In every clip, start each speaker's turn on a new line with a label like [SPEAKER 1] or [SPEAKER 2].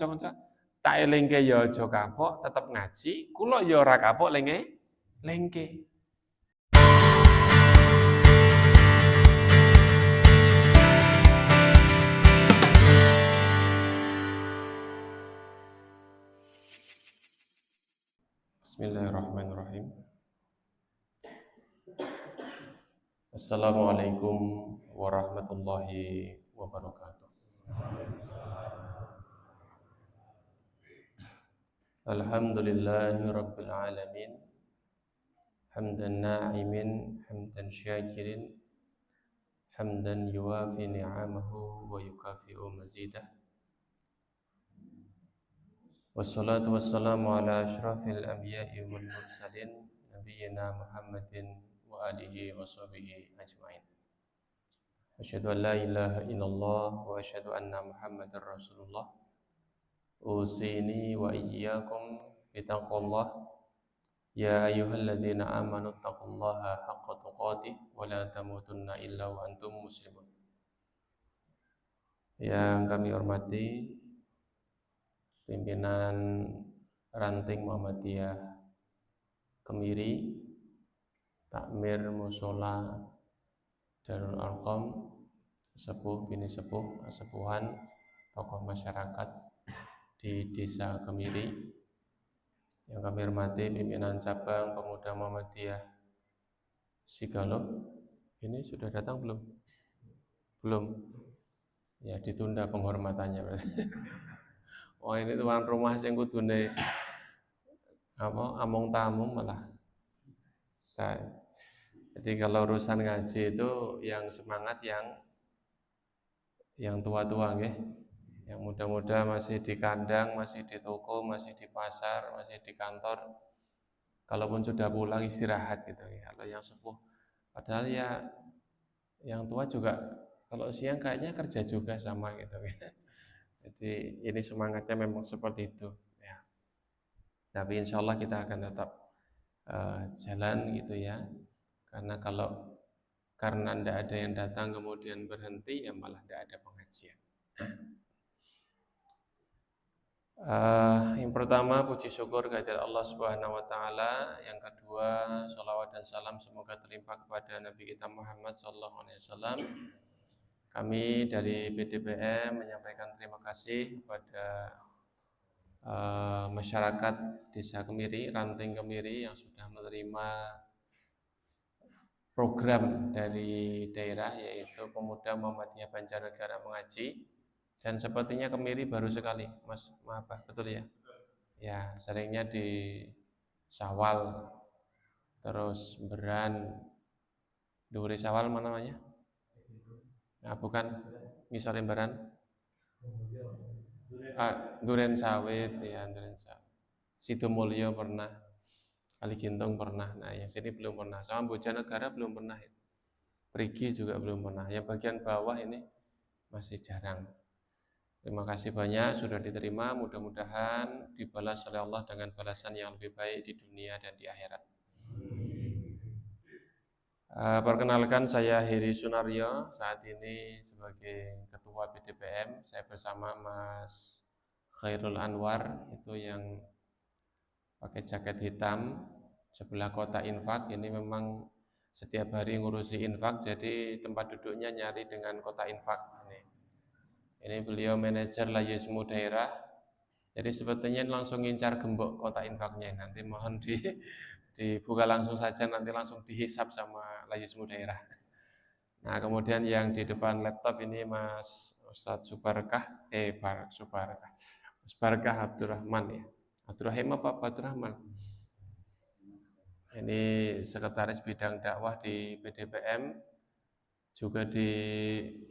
[SPEAKER 1] kanca tak elingke ya aja kapok, tetep ngaji, kula ya ora kapok lengke. Bismillahirrahmanirrahim. Assalamualaikum warahmatullahi wabarakatuh. Alhamdulillahi rabbil alamin. Hamdan na'imin, hamdan syakirin, hamdan yuwafi ni'amahu wa yukafi'u mazidah. Wassalatu wassalamu ala asyrafil anbiya'i wal mursalin nabiyyina Muhammadin wa alihi wa sahbihi ajma'in. Asyhadu an la ilaha illallah wa asyhadu anna Muhammadar Rasulullah. Usini wa iyyakum bittaqwallah. Ya ayyuhalladzina amanu taqullaha haqqa tuqatih wa la tamutunna illa wa antum muslimun. Yang kami hormati pimpinan ranting Muhammadiyah Kemiri, Takmir Mushola Darul Arqam, sepuh bini sepuh, sepuhan, tokoh masyarakat di Desa Kemiri. Yang kami hormati pimpinan cabang Pemuda Muhammadiyah Sigalo. Ini sudah datang belum? Belum. Ya ditunda penghormatannya berarti. Oh ini tuan rumah sing kudune among tamu malah saya. Jadi kalau urusan ngaji itu yang semangat yang tua-tua nggih. Yang muda-muda masih di kandang, masih di toko, masih di pasar, masih di kantor. Kalaupun sudah pulang istirahat gitu ya. Kalau yang sepuh padahal ya yang tua juga kalau siang kayaknya kerja juga sama gitu ya. Jadi ini semangatnya memang seperti itu ya. Tapi insya Allah kita akan tetap jalan gitu ya. Karena karena tidak ada yang datang kemudian berhenti ya malah tidak ada pengajian. Yang pertama puji syukur kehadirat Allah Subhanahu wa taala, yang kedua sholawat dan salam semoga terlimpah kepada Nabi kita Muhammad sallallahu alaihi wasallam. Kami dari PDPM menyampaikan terima kasih kepada masyarakat Desa Kemiri, Ranting Kemiri yang sudah menerima program dari daerah yaitu Pemuda Muhammadiyah Banjarnegara Mengaji. Dan sepertinya Kemiri baru sekali, Mas, maaf betul ya? Ya, seringnya di Sawal, terus Beran, Duri Sawal mana namanya? Nah, bukan, misalnya Beran, Duren Sawit, ya Duren Sawit. Sidomulyo pernah, Kali Gintung pernah, nah yang sini belum pernah. Sama Bojonegara belum pernah, Perigi juga belum pernah. Yang bagian bawah ini masih jarang. Terima kasih banyak sudah diterima, mudah-mudahan dibalas oleh Allah dengan balasan yang lebih baik di dunia dan di akhirat. Perkenalkan saya Heri Sunaryo, saat ini sebagai Ketua PDPM. Saya bersama Mas Khairul Anwar, itu yang pakai jaket hitam, sebelah kota infak. Ini memang setiap hari ngurusi infak, jadi tempat duduknya nyari dengan kota infak. Ini beliau manajer Layismu daerah. Jadi sebetulnya langsung ngincar gembok kota infaknya. Nanti mohon dibuka langsung saja, nanti langsung dihisap sama Layismu daerah. Nah kemudian yang di depan laptop ini Mas Ustadz Subarkah, Mas Barkah Abdurrahman ya. Abdurrahim apa Abdurrahman? Ini sekretaris bidang dakwah di PDPM, juga di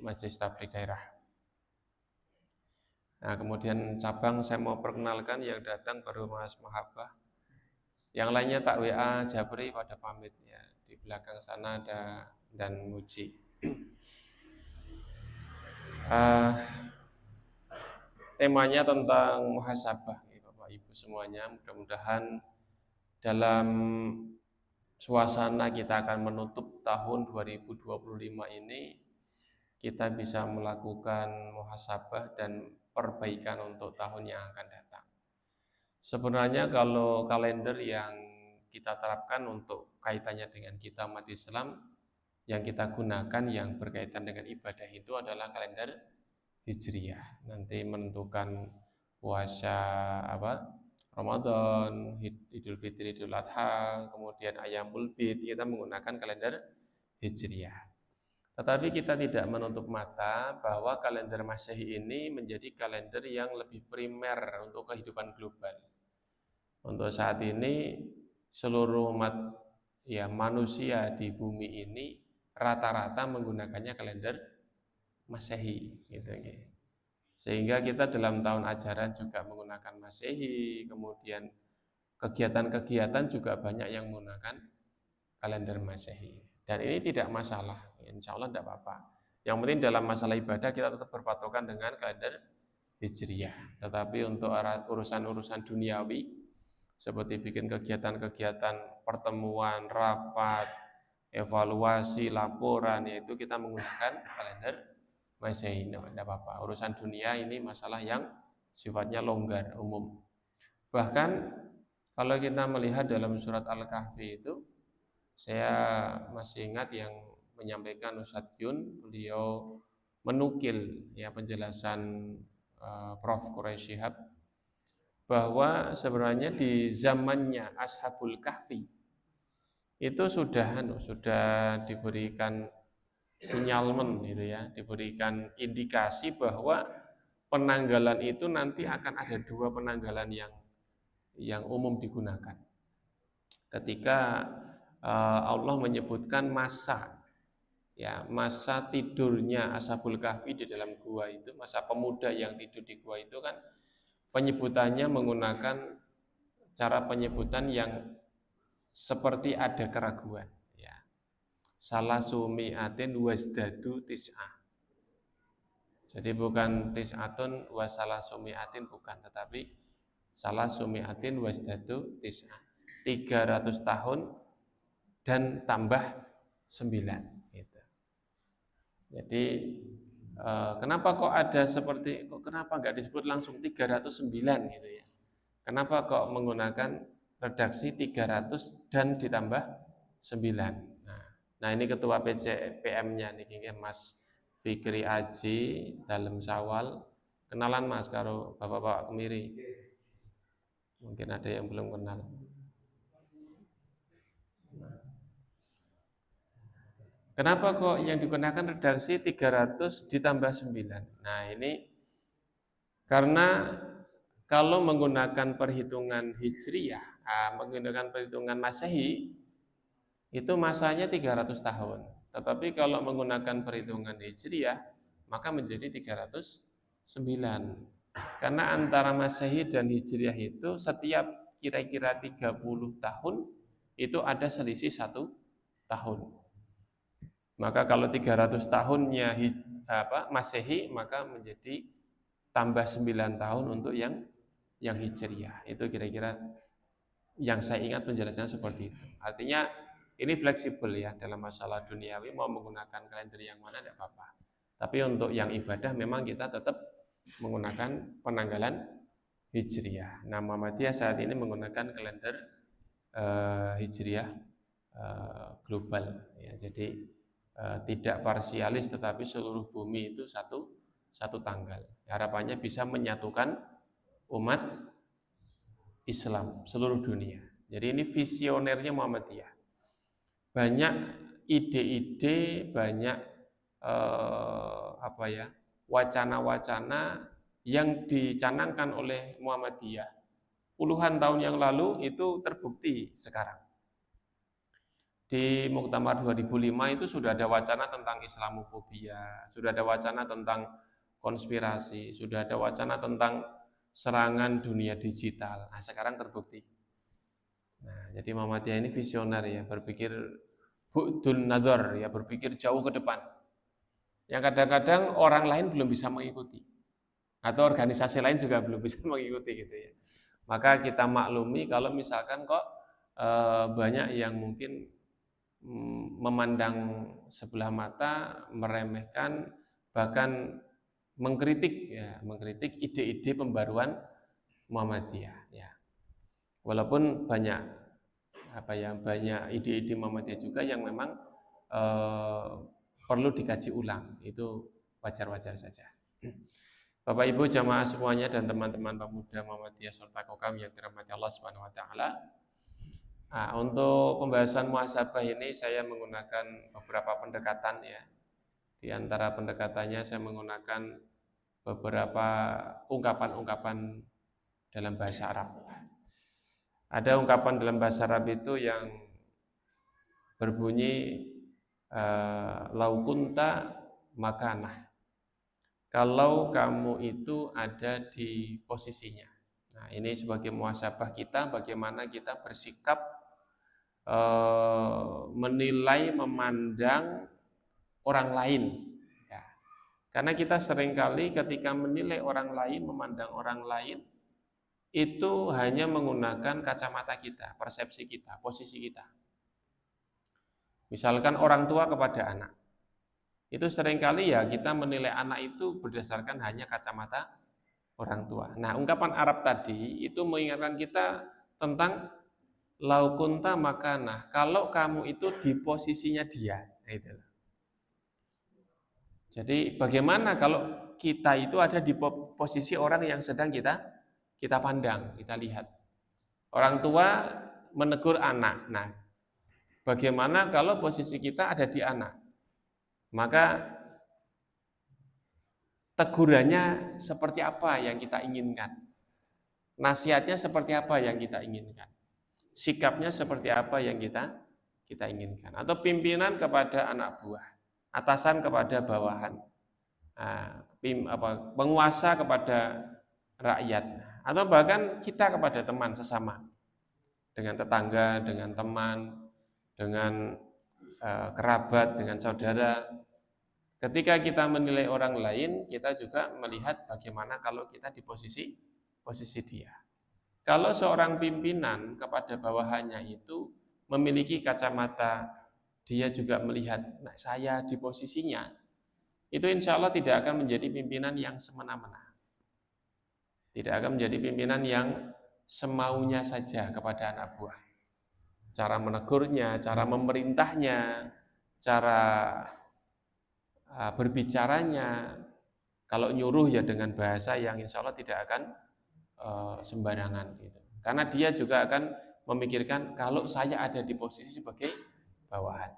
[SPEAKER 1] Majelis Tabligh Daerah. Nah kemudian cabang saya mau perkenalkan, yang datang baru Mas Mahabbah. Yang lainnya tak WA Jabri pada pamit ya. Di belakang sana ada dan Muji. Temanya tentang muhasabah ya, Bapak Ibu semuanya. Mudah-mudahan dalam suasana kita akan menutup tahun 2025 ini kita bisa melakukan muhasabah dan perbaikan untuk tahun yang akan datang. Sebenarnya kalau kalender yang kita terapkan untuk kaitannya dengan kita umat Islam, yang kita gunakan yang berkaitan dengan ibadah itu adalah kalender Hijriyah. Nanti menentukan puasa Ramadan, Idul Fitri, Idul Adha, kemudian Ayyamul Bid, kita menggunakan kalender Hijriyah. Tetapi kita tidak menutup mata bahwa kalender Masehi ini menjadi kalender yang lebih primer untuk kehidupan global. Untuk saat ini seluruh umat manusia di bumi ini rata-rata menggunakannya kalender Masehi gitu. Sehingga kita dalam tahun ajaran juga menggunakan Masehi, kemudian kegiatan-kegiatan juga banyak yang menggunakan kalender Masehi. Dan ini tidak masalah, insya Allah tidak apa-apa. Yang penting dalam masalah ibadah kita tetap berpatokan dengan kalender Hijriyah. Tetapi untuk urusan-urusan duniawi, seperti bikin kegiatan-kegiatan pertemuan, rapat, evaluasi, laporan, yaitu kita menggunakan kalender Masehi, tidak apa-apa. Urusan dunia ini masalah yang sifatnya longgar, umum. Bahkan kalau kita melihat dalam surat Al-Kahfi itu, saya masih ingat yang menyampaikan Ustadz Yun, beliau menukil penjelasan Prof. Quraish Shihab bahwa sebenarnya di zamannya Ashabul Kahfi itu sudah diberikan sinyalmen gitu ya, diberikan indikasi bahwa penanggalan itu nanti akan ada dua penanggalan yang umum digunakan. Ketika Allah menyebutkan masa tidurnya Ashabul Kahfi di dalam gua itu, masa pemuda yang tidur di gua itu kan penyebutannya menggunakan cara penyebutan yang seperti ada keraguan. Salah sumi'atin wasdadu tis'ah. Jadi bukan tis'atun wasalah sumi'atin, bukan, tetapi salah sumi'atin wasdadu tis'ah. 300 tahun dan tambah 9 gitu. Jadi kenapa kok ada kenapa nggak disebut langsung 309 gitu ya? Kenapa kok menggunakan redaksi 300 dan ditambah 9? Nah ini ketua PCPM-nya nih Mas Fikri Aji dalam Syawal. Kenalan Mas karo bapak-bapak kemiri. Mungkin ada yang belum kenal. Kenapa kok yang digunakan redaksi 300 ditambah 9? Nah ini karena kalau menggunakan perhitungan Hijriyah, menggunakan perhitungan Masehi, itu masanya 300 tahun. Tetapi kalau menggunakan perhitungan Hijriyah, maka menjadi 309. Karena antara Masehi dan Hijriyah itu setiap kira-kira 30 tahun itu ada selisih 1 tahun. Maka kalau 300 tahunnya Masehi, maka menjadi tambah 9 tahun untuk yang Hijriyah. Itu kira-kira yang saya ingat penjelasannya seperti itu. Artinya ini fleksibel ya, dalam masalah duniawi mau menggunakan kalender yang mana tidak apa-apa. Tapi untuk yang ibadah memang kita tetap menggunakan penanggalan Hijriyah. Nah, Muhammadiyah saat ini menggunakan kalender Hijriyah global ya. Jadi tidak parsialis, tetapi seluruh bumi itu satu tanggal. Harapannya bisa menyatukan umat Islam seluruh dunia. Jadi ini visionernya Muhammadiyah. Banyak ide-ide, banyak wacana-wacana yang dicanangkan oleh Muhammadiyah puluhan tahun yang lalu itu terbukti sekarang. Di Muktamar 2005 itu sudah ada wacana tentang Islamofobia, sudah ada wacana tentang konspirasi, sudah ada wacana tentang serangan dunia digital. Nah, sekarang terbukti. Nah, jadi Muhammadiyah ini visioner ya, berpikir bu'dun nadhar ya, berpikir jauh ke depan. Yang kadang-kadang orang lain belum bisa mengikuti. Atau organisasi lain juga belum bisa mengikuti gitu ya. Maka kita maklumi kalau misalkan kok banyak yang mungkin memandang sebelah mata, meremehkan, bahkan mengkritik ide-ide pembaruan Muhammadiyah ya. Walaupun banyak banyak ide-ide Muhammadiyah juga yang memang perlu dikaji ulang, itu wajar-wajar saja. Bapak Ibu jamaah semuanya dan teman-teman pemuda Muhammadiyah serta Kokam yang dirahmati Allah Subhanahu wa taala. Nah, untuk pembahasan muhasabah ini saya menggunakan beberapa pendekatan ya. Di antara pendekatannya saya menggunakan beberapa ungkapan-ungkapan dalam bahasa Arab. Ada ungkapan dalam bahasa Arab itu yang berbunyi lau kunta makanah. Kalau kamu itu ada di posisinya. Nah, ini sebagai muhasabah kita, bagaimana kita bersikap menilai, memandang orang lain. Ya. Karena kita seringkali ketika menilai orang lain, memandang orang lain, itu hanya menggunakan kacamata kita, persepsi kita, posisi kita. Misalkan orang tua kepada anak. Itu seringkali ya kita menilai anak itu berdasarkan hanya kacamata orang tua. Nah, ungkapan Arab tadi itu mengingatkan kita tentang lau kunta makanah, kalau kamu itu di posisinya dia. Nah, itu. Jadi bagaimana kalau kita itu ada di posisi orang yang sedang kita pandang, kita lihat. Orang tua menegur anak. Nah, bagaimana kalau posisi kita ada di anak? Maka tegurannya seperti apa yang kita inginkan? Nasihatnya seperti apa yang kita inginkan? Sikapnya seperti apa yang kita inginkan? Atau pimpinan kepada anak buah, atasan kepada bawahan, penguasa kepada rakyat, atau bahkan kita kepada teman sesama, dengan tetangga, dengan teman, dengan kerabat, dengan saudara. Ketika kita menilai orang lain, kita juga melihat bagaimana kalau kita di posisi dia. Kalau seorang pimpinan kepada bawahannya itu memiliki kacamata, dia juga melihat, nah saya di posisinya, itu insya Allah tidak akan menjadi pimpinan yang semena-mena. Tidak akan menjadi pimpinan yang semaunya saja kepada anak buah. Cara menegurnya, cara memerintahnya, cara berbicaranya, kalau nyuruh ya dengan bahasa yang insya Allah tidak akan sembarangan gitu. Karena dia juga akan memikirkan kalau saya ada di posisi sebagai bawahan.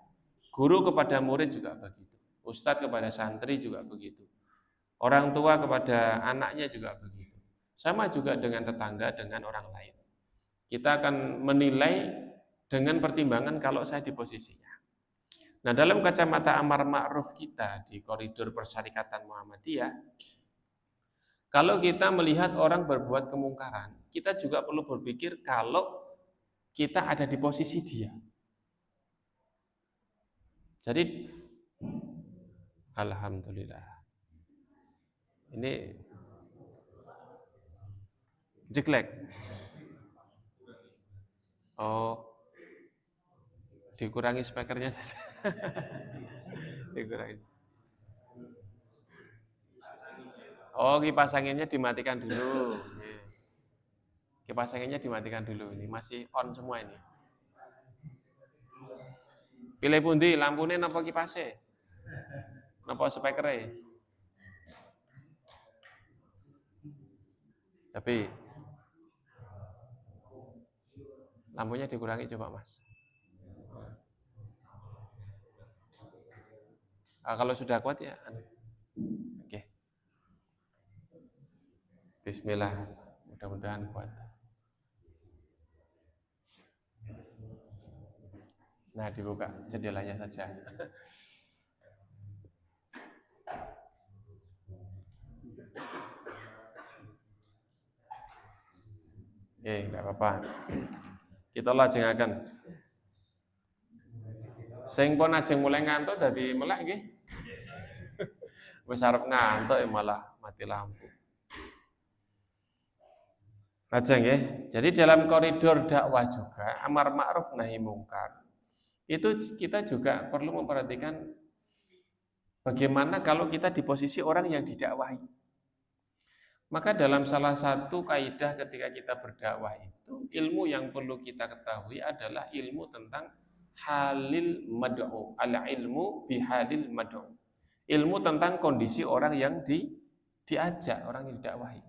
[SPEAKER 1] Guru kepada murid juga begitu. Ustadz kepada santri juga begitu. Orang tua kepada anaknya juga begitu. Sama juga dengan tetangga, dengan orang lain. Kita akan menilai dengan pertimbangan kalau saya di posisinya. Nah, dalam kacamata amar ma'ruf kita di koridor persyarikatan Muhammadiyah, kalau kita melihat orang berbuat kemungkaran, kita juga perlu berpikir kalau kita ada di posisi dia. Jadi, alhamdulillah. Ini jeglek. Oh, dikurangi speakernya saja. Dikurangi. Oh, kipas anginnya dimatikan dulu. Kipas anginnya dimatikan dulu. Ini masih on semua ini. Pilih pundi, lampunya napa kipasnya? Napa speakernya? Tapi lampunya dikurangi coba, Mas. Kalau sudah kuat ya. Oke. Bismillah. Mudah-mudahan kuat. Nah, dibuka jendelanya saja. Enggak apa-apa. Kita lajengaken. Sing pun ajeng mulai ngantuk dadi melek nggih. Wis arep ngantuk ya malah mati lampu. Ajeng nggih. Jadi dalam koridor dakwah juga amar ma'ruf nahi mungkar. Itu kita juga perlu memperhatikan Bagaimana kalau kita di posisi orang yang didakwahi? Maka dalam salah satu kaidah ketika kita berdakwah itu, ilmu yang perlu kita ketahui adalah ilmu tentang halil mad'u, al ilmu bihalil mad'u. Ilmu tentang kondisi orang yang diajak, orang yang didakwahi.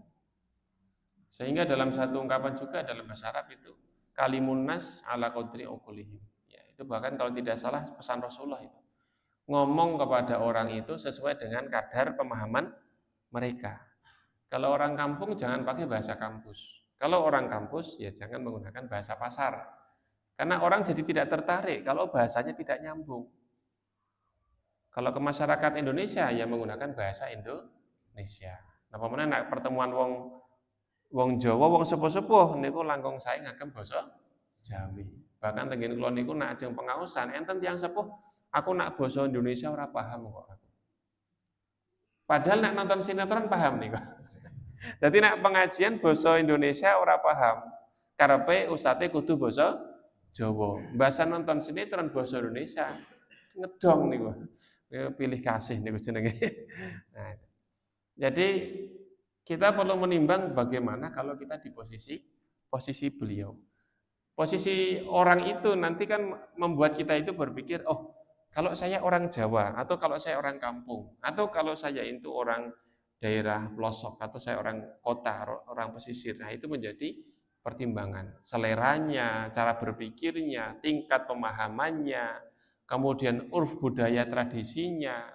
[SPEAKER 1] Sehingga dalam satu ungkapan juga dalam bahasa Arab itu kalimun nas ala qadri uqulihim. Ya, itu bahkan kalau tidak salah pesan Rasulullah itu. Ngomong kepada orang itu sesuai dengan kadar pemahaman mereka. Kalau orang kampung jangan pakai bahasa kampus. Kalau orang kampus ya jangan menggunakan bahasa pasar. Karena orang jadi tidak tertarik kalau bahasanya tidak nyambung. Kalau ke masyarakat Indonesia ya menggunakan bahasa Indonesia. Nah, pemene nek pertemuan wong Jawa, wong sepuh-sepuh niku langkung sae ngagem basa Jawi. Bahkan tengen kula niku nek ajeng pengaosan enten tiyang sepuh, aku nak basa Indonesia ora paham kok aku. Padahal nek nonton sinetron paham niku. Jadi nek pengajian basa Indonesia ora paham. Karepe ustate kudu basa Jawa. Bahasa nonton sinetron basa Indonesia ngedong niku. Pilih kasih niku jenenge. Nah, jadi kita perlu menimbang bagaimana kalau kita di posisi beliau. Posisi orang itu nanti kan membuat kita itu berpikir, oh kalau saya orang Jawa, atau kalau saya orang kampung, atau kalau saya itu orang daerah pelosok, atau saya orang kota, orang pesisir, nah itu menjadi pertimbangan. Seleranya, cara berpikirnya, tingkat pemahamannya, kemudian urf budaya tradisinya,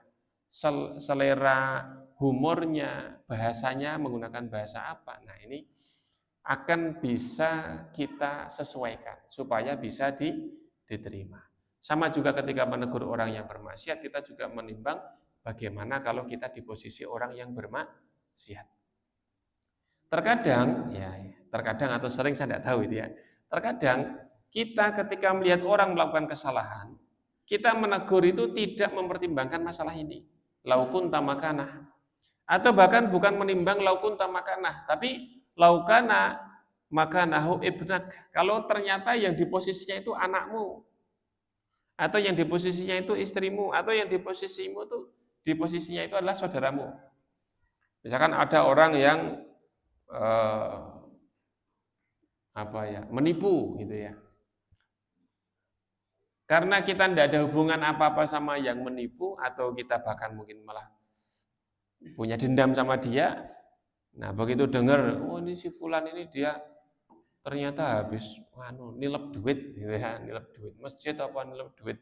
[SPEAKER 1] selera humornya, bahasanya menggunakan bahasa apa. Nah ini akan bisa kita sesuaikan supaya bisa diterima. Sama juga ketika menegur orang yang bermaksiat, kita juga menimbang bagaimana kalau kita di posisi orang yang bermaksiat. Terkadang atau sering saya tidak tahu itu ya. Terkadang kita ketika melihat orang melakukan kesalahan, kita menegur itu tidak mempertimbangkan masalah ini. Laukun tamakanah. Atau bahkan bukan menimbang laukun tamakanah, tapi laukana maka nahu ibnak. Kalau ternyata yang di posisinya itu anakmu, atau yang di posisinya itu istrimu, atau yang di posisinya itu adalah saudaramu. Misalkan ada orang yang menipu gitu ya. Karena kita tidak ada hubungan apa-apa sama yang menipu, atau kita bahkan mungkin malah punya dendam sama dia. Nah begitu dengar, oh ini si Fulan ini dia ternyata habis nilep duit gitu ya, nilep duit masjid apa nilep duit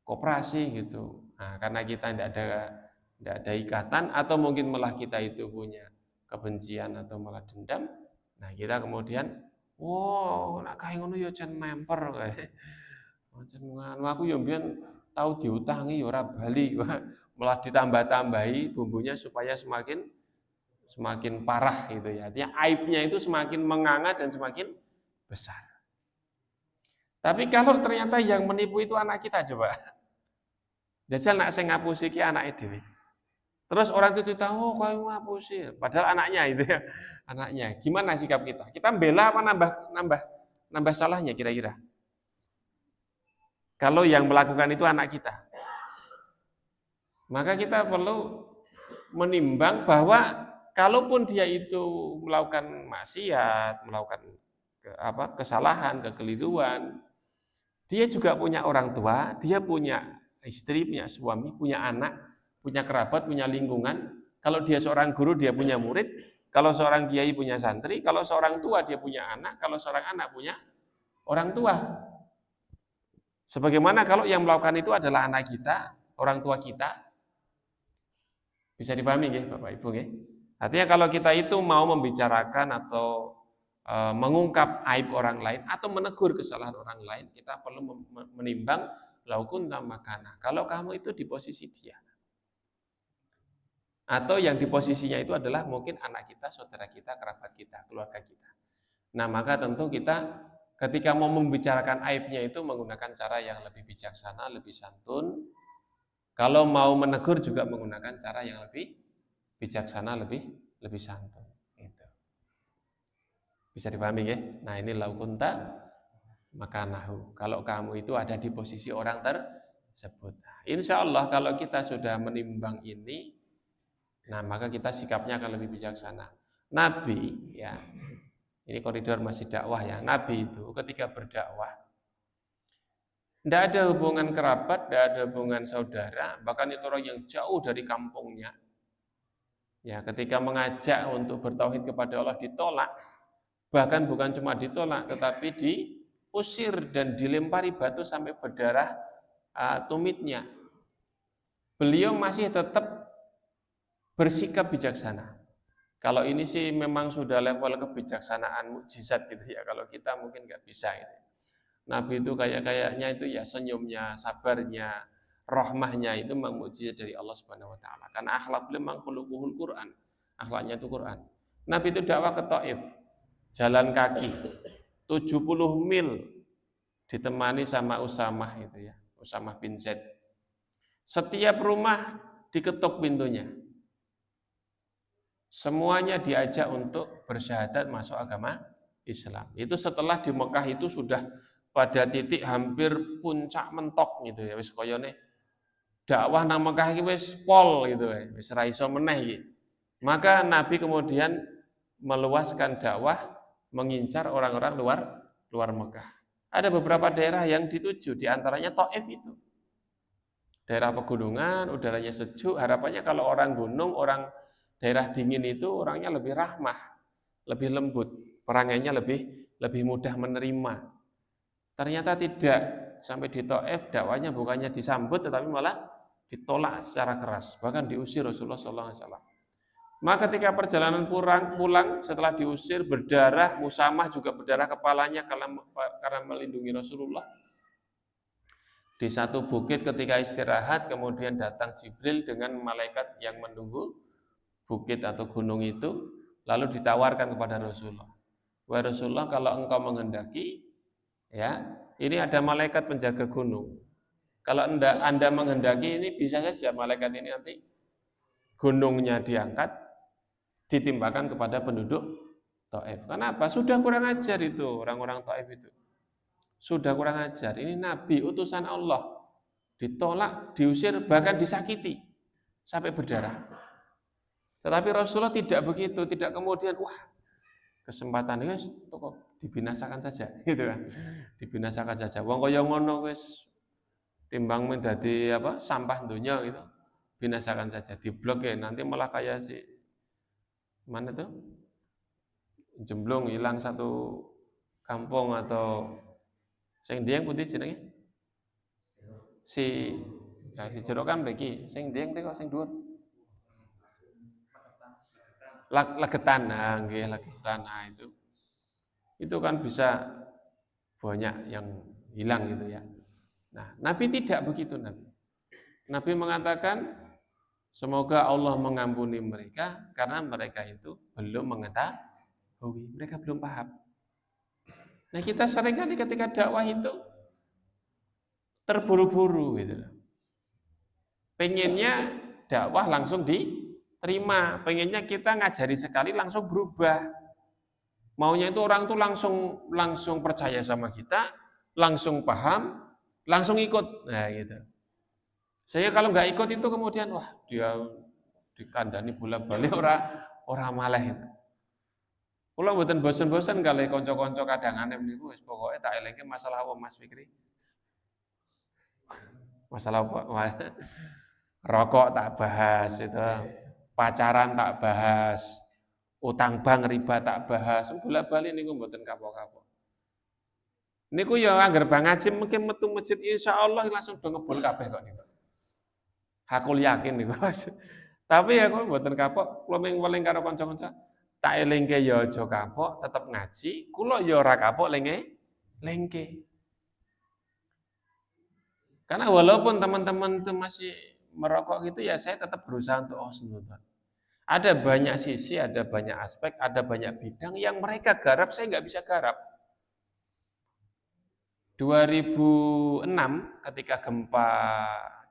[SPEAKER 1] koperasi gitu. Nah, karena kita tidak ada ikatan, atau mungkin malah kita itu punya kebencian atau malah dendam, nah kita kemudian wow nak kae ngono ya jan memper kae. Aku ya mbiyen tahu diutangi ya ora bali, malah ditambah-tambahi bumbunya supaya semakin parah gitu ya. Artinya aibnya itu semakin menganga dan semakin besar. Tapi kalau ternyata yang menipu itu anak kita coba. Jajal nak sing ngapusi ki anake dhewe. Terus orang itu tahu, oh kau ngapusi, padahal anaknya itu ya, anaknya. Gimana sikap kita? Kita bela apa nambah salahnya kira-kira? Kalau yang melakukan itu anak kita, maka kita perlu menimbang bahwa kalaupun dia itu melakukan maksiat, melakukan kesalahan, kekeliruan, dia juga punya orang tua, dia punya istri, punya suami, punya anak, punya kerabat, punya lingkungan. Kalau dia seorang guru, dia punya murid. Kalau seorang kiai punya santri. Kalau seorang tua, dia punya anak. Kalau seorang anak punya orang tua. Sebagaimana kalau yang melakukan itu adalah anak kita, orang tua kita. Bisa dipahami nggih, Bapak Ibu nggih? Artinya kalau kita itu mau membicarakan atau mengungkap aib orang lain atau menegur kesalahan orang lain, kita perlu menimbang laukun tamakana. Kalau kamu itu di posisi dia, atau yang di posisinya itu adalah mungkin anak kita, saudara kita, kerabat kita, keluarga kita. Nah maka tentu kita ketika mau membicarakan aibnya itu menggunakan cara yang lebih bijaksana, lebih santun. Kalau mau menegur juga menggunakan cara yang lebih bijaksana, lebih santun. Bisa dipahami ya? Nah ini laukunta maka nahu. Kalau kamu itu ada di posisi orang tersebut. Nah, insya Allah kalau kita sudah menimbang ini, nah maka kita sikapnya akan lebih bijaksana. Nabi, ya, ini koridor masih dakwah ya. Nabi itu ketika berdakwah, tidak ada hubungan kerabat, tidak ada hubungan saudara, bahkan itu orang yang jauh dari kampungnya. Ya, ketika mengajak untuk bertauhid kepada Allah ditolak, bahkan bukan cuma ditolak, tetapi diusir dan dilempari batu sampai berdarah tumitnya. Beliau masih tetap bersikap bijaksana. Kalau ini sih memang sudah level kebijaksanaan mukjizat gitu ya. Kalau kita mungkin nggak bisa gitu. Nabi itu kayaknya itu ya senyumnya, sabarnya, rahmahnya itu memang mukjizat dari Allah Subhanahu wa taala. Karena akhlak beliau memang khuluquhul Quran. Akhlaknya itu Quran. Nabi itu dakwah ke Taif, jalan kaki 70 mil ditemani sama Usamah itu ya, Usamah bin Zaid. Setiap rumah diketuk pintunya. Semuanya diajak untuk bersyahadat masuk agama Islam. Itu setelah di Mekah itu sudah pada titik hampir puncak mentok gitu ya, wis koyone dakwah nang Mekah iki wis pol gitu ya, wis ra iso meneh iki. Maka Nabi kemudian meluaskan dakwah mengincar orang-orang luar Mekah. Ada beberapa daerah yang dituju, diantaranya Taif itu. Daerah pegunungan, udaranya sejuk, harapannya kalau orang gunung, orang daerah dingin itu orangnya lebih rahmah, lebih lembut, perangainya lebih mudah menerima. Ternyata tidak, sampai di Taif dakwanya bukannya disambut tetapi malah ditolak secara keras, bahkan diusir Rasulullah SAW. Maka ketika perjalanan pulang setelah diusir berdarah, Musamah juga berdarah kepalanya karena melindungi Rasulullah. Di satu bukit ketika istirahat, kemudian datang Jibril dengan malaikat yang menunggu bukit atau gunung itu, lalu ditawarkan kepada Rasulullah. Wahai Rasulullah, kalau engkau menghendaki, ya, ini ada malaikat penjaga gunung. Kalau Anda menghendaki, ini bisa saja malaikat ini nanti gunungnya diangkat, ditimpakan kepada penduduk Taif. Kenapa? Sudah kurang ajar itu orang-orang Taif itu. Sudah kurang ajar. Ini Nabi, utusan Allah. Ditolak, diusir, bahkan disakiti. Sampai berdarah. Tetapi Rasulullah tidak begitu. Tidak kemudian, wah, kesempatan ini kok dibinasakan saja. Gitu kan. Dibinasakan saja. Wong kaya ngono wis timbang menjadi sampah dunia gitu. Binasakan saja. Diblok ya. Nanti malah kayak si, mana tuh? Jemblung, hilang satu kampung atau sing dieng putih jenenge si jero kan mriki sing dieng kok sing dhuwur Legetan. Nah nggih Legetan. Nah itu kan bisa banyak yang hilang gitu ya. Nah, Nabi tidak begitu. Nabi mengatakan semoga Allah mengampuni mereka karena mereka itu belum mengetahui, mereka belum paham. Nah, kita seringkali ketika dakwah itu terburu-buru gitu. Pengennya dakwah langsung diterima, pengennya kita ngajari sekali langsung berubah. Maunya itu orang tuh langsung percaya sama kita, langsung paham, langsung ikut. Nah, gitu. Saya kalau nggak ikut itu kemudian wah dia dikandani bola-balik ora maleh. Kula mboten bosen-bosen kali kanca-kanca kadangane niku wis pokoke tak elingke masalah apa Mas Fikri. Masalah apa? Rokok tak bahas itu, pacaran tak bahas, utang bank riba tak bahas, bola-balik niku mboten kapok-kapok. Niku ya anggar bang ngaji mungkin metu masjid insyaallah langsung do ngebul kabeh kok niku. Aku yakin niku. Tapi ya kula mboten kapok, kula ming karo kanca-kanca tak elingke ya aja kapok, tetep ngaji, kula ya ora kapok lengke. Karena walaupun teman-teman itu masih merokok gitu ya saya tetap berusaha untuk husnudzon. Ada banyak sisi, ada banyak aspek, ada banyak bidang yang mereka garap, saya nggak bisa garap. 2006 ketika gempa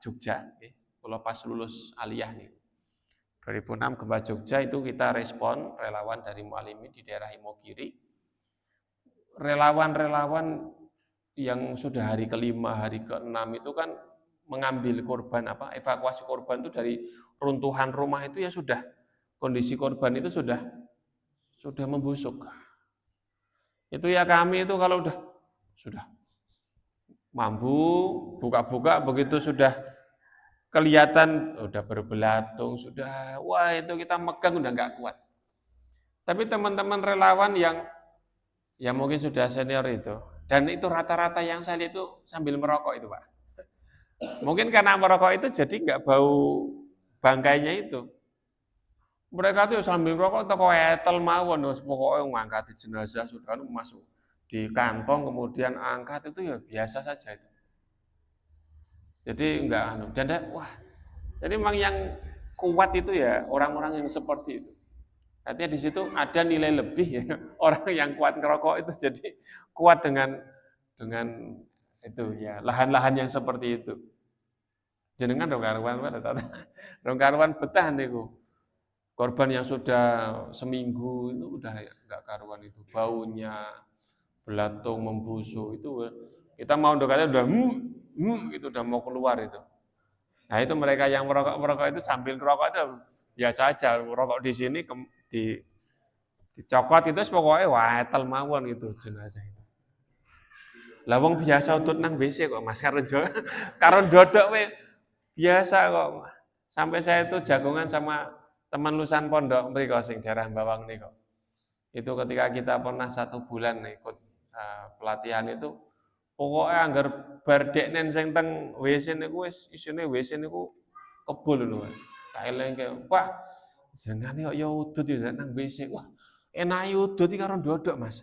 [SPEAKER 1] Jogja, kalau pas lulus aliyah nih, 2006 gempa Jogja itu kita respon relawan dari Mualimi di daerah Imogiri. Relawan-relawan yang sudah hari kelima, hari ke-6 itu kan mengambil korban evakuasi korban itu dari runtuhan rumah itu ya sudah kondisi korban itu sudah membusuk. Itu ya kami itu kalau sudah mampu buka-buka begitu sudah kelihatan udah berbelatung, sudah wah itu kita megang udah nggak kuat. Tapi teman-teman relawan yang mungkin sudah senior itu, dan itu rata-rata yang saya lihat itu sambil merokok itu Pak. Mungkin karena merokok itu jadi nggak bau bangkainya itu. Mereka tuh sambil merokok toko etel mawon, pokoknya ngangkat jenazah sudah masuk di kantong kemudian angkat itu ya biasa saja itu. Jadi enggak wah. Jadi memang yang kuat itu ya orang-orang yang seperti itu. Artinya di situ ada nilai lebih ya. Orang yang kuat ngerokok itu jadi kuat dengan itu ya, lahan-lahan yang seperti itu. Jenengan dong karuan betah niku. Korban yang sudah seminggu itu udah enggak karuan itu. Baunya, belatung, membusuk itu kita mau dekatnya udah gitu udah mau keluar itu. Nah, itu mereka yang merokok itu sambil merokok itu biasa aja, merokok di sini dicokot itu pokoknya waetel mawon gitu jenazah itu. Lah wong biasa utut nang WC kok Mas karo dodok we biasa kok. Sampai saya itu jagongan sama teman lulusan pondok mriko sing daerah Bawang niku. Itu ketika kita pernah 1 bulan ikut pelatihan itu pokoknya anggar bar deknen sing teng WC niku wis isine WC niku kebul lho. Tak elengke, Pak, jenengan kok ya udut ya nang WC. Wah, enake udut iki karo ndodok, Mas.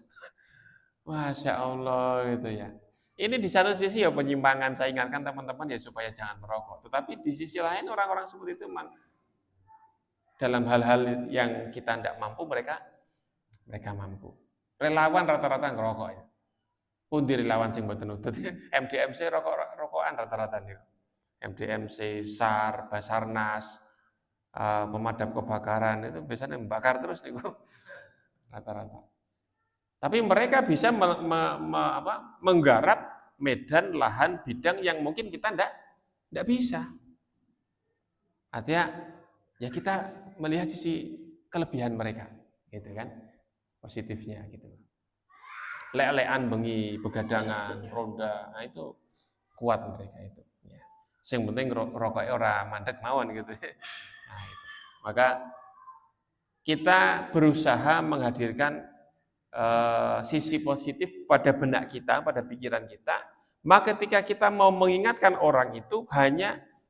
[SPEAKER 1] Masya Allah gitu ya. Ini di satu sisi ya penyimpangan, saya ingatkan teman-teman ya supaya jangan merokok. Tetapi di sisi lain orang-orang seperti itu memang dalam hal-hal yang kita tidak mampu mereka mampu. Relawan rata-rata ngerokok ya. Pundi relawan sing mboten udut. MDMC rokokan rata-rata niku. MDMC, SAR, Basarnas, pemadam kebakaran itu biasanya membakar terus niku rata-rata. Tapi mereka bisa menggarap medan lahan bidang yang mungkin kita tidak bisa. Artinya ya kita melihat sisi kelebihan mereka, gitu kan, positifnya gitu. Lek-lekan bengi, begadangan, ronda, nah itu kuat mereka itu. Ya. Yang penting rokoknya ora mandek mawon gitu. Nah itu. Maka kita berusaha menghadirkan sisi positif pada benak kita, pada pikiran kita, maka ketika kita mau mengingatkan orang itu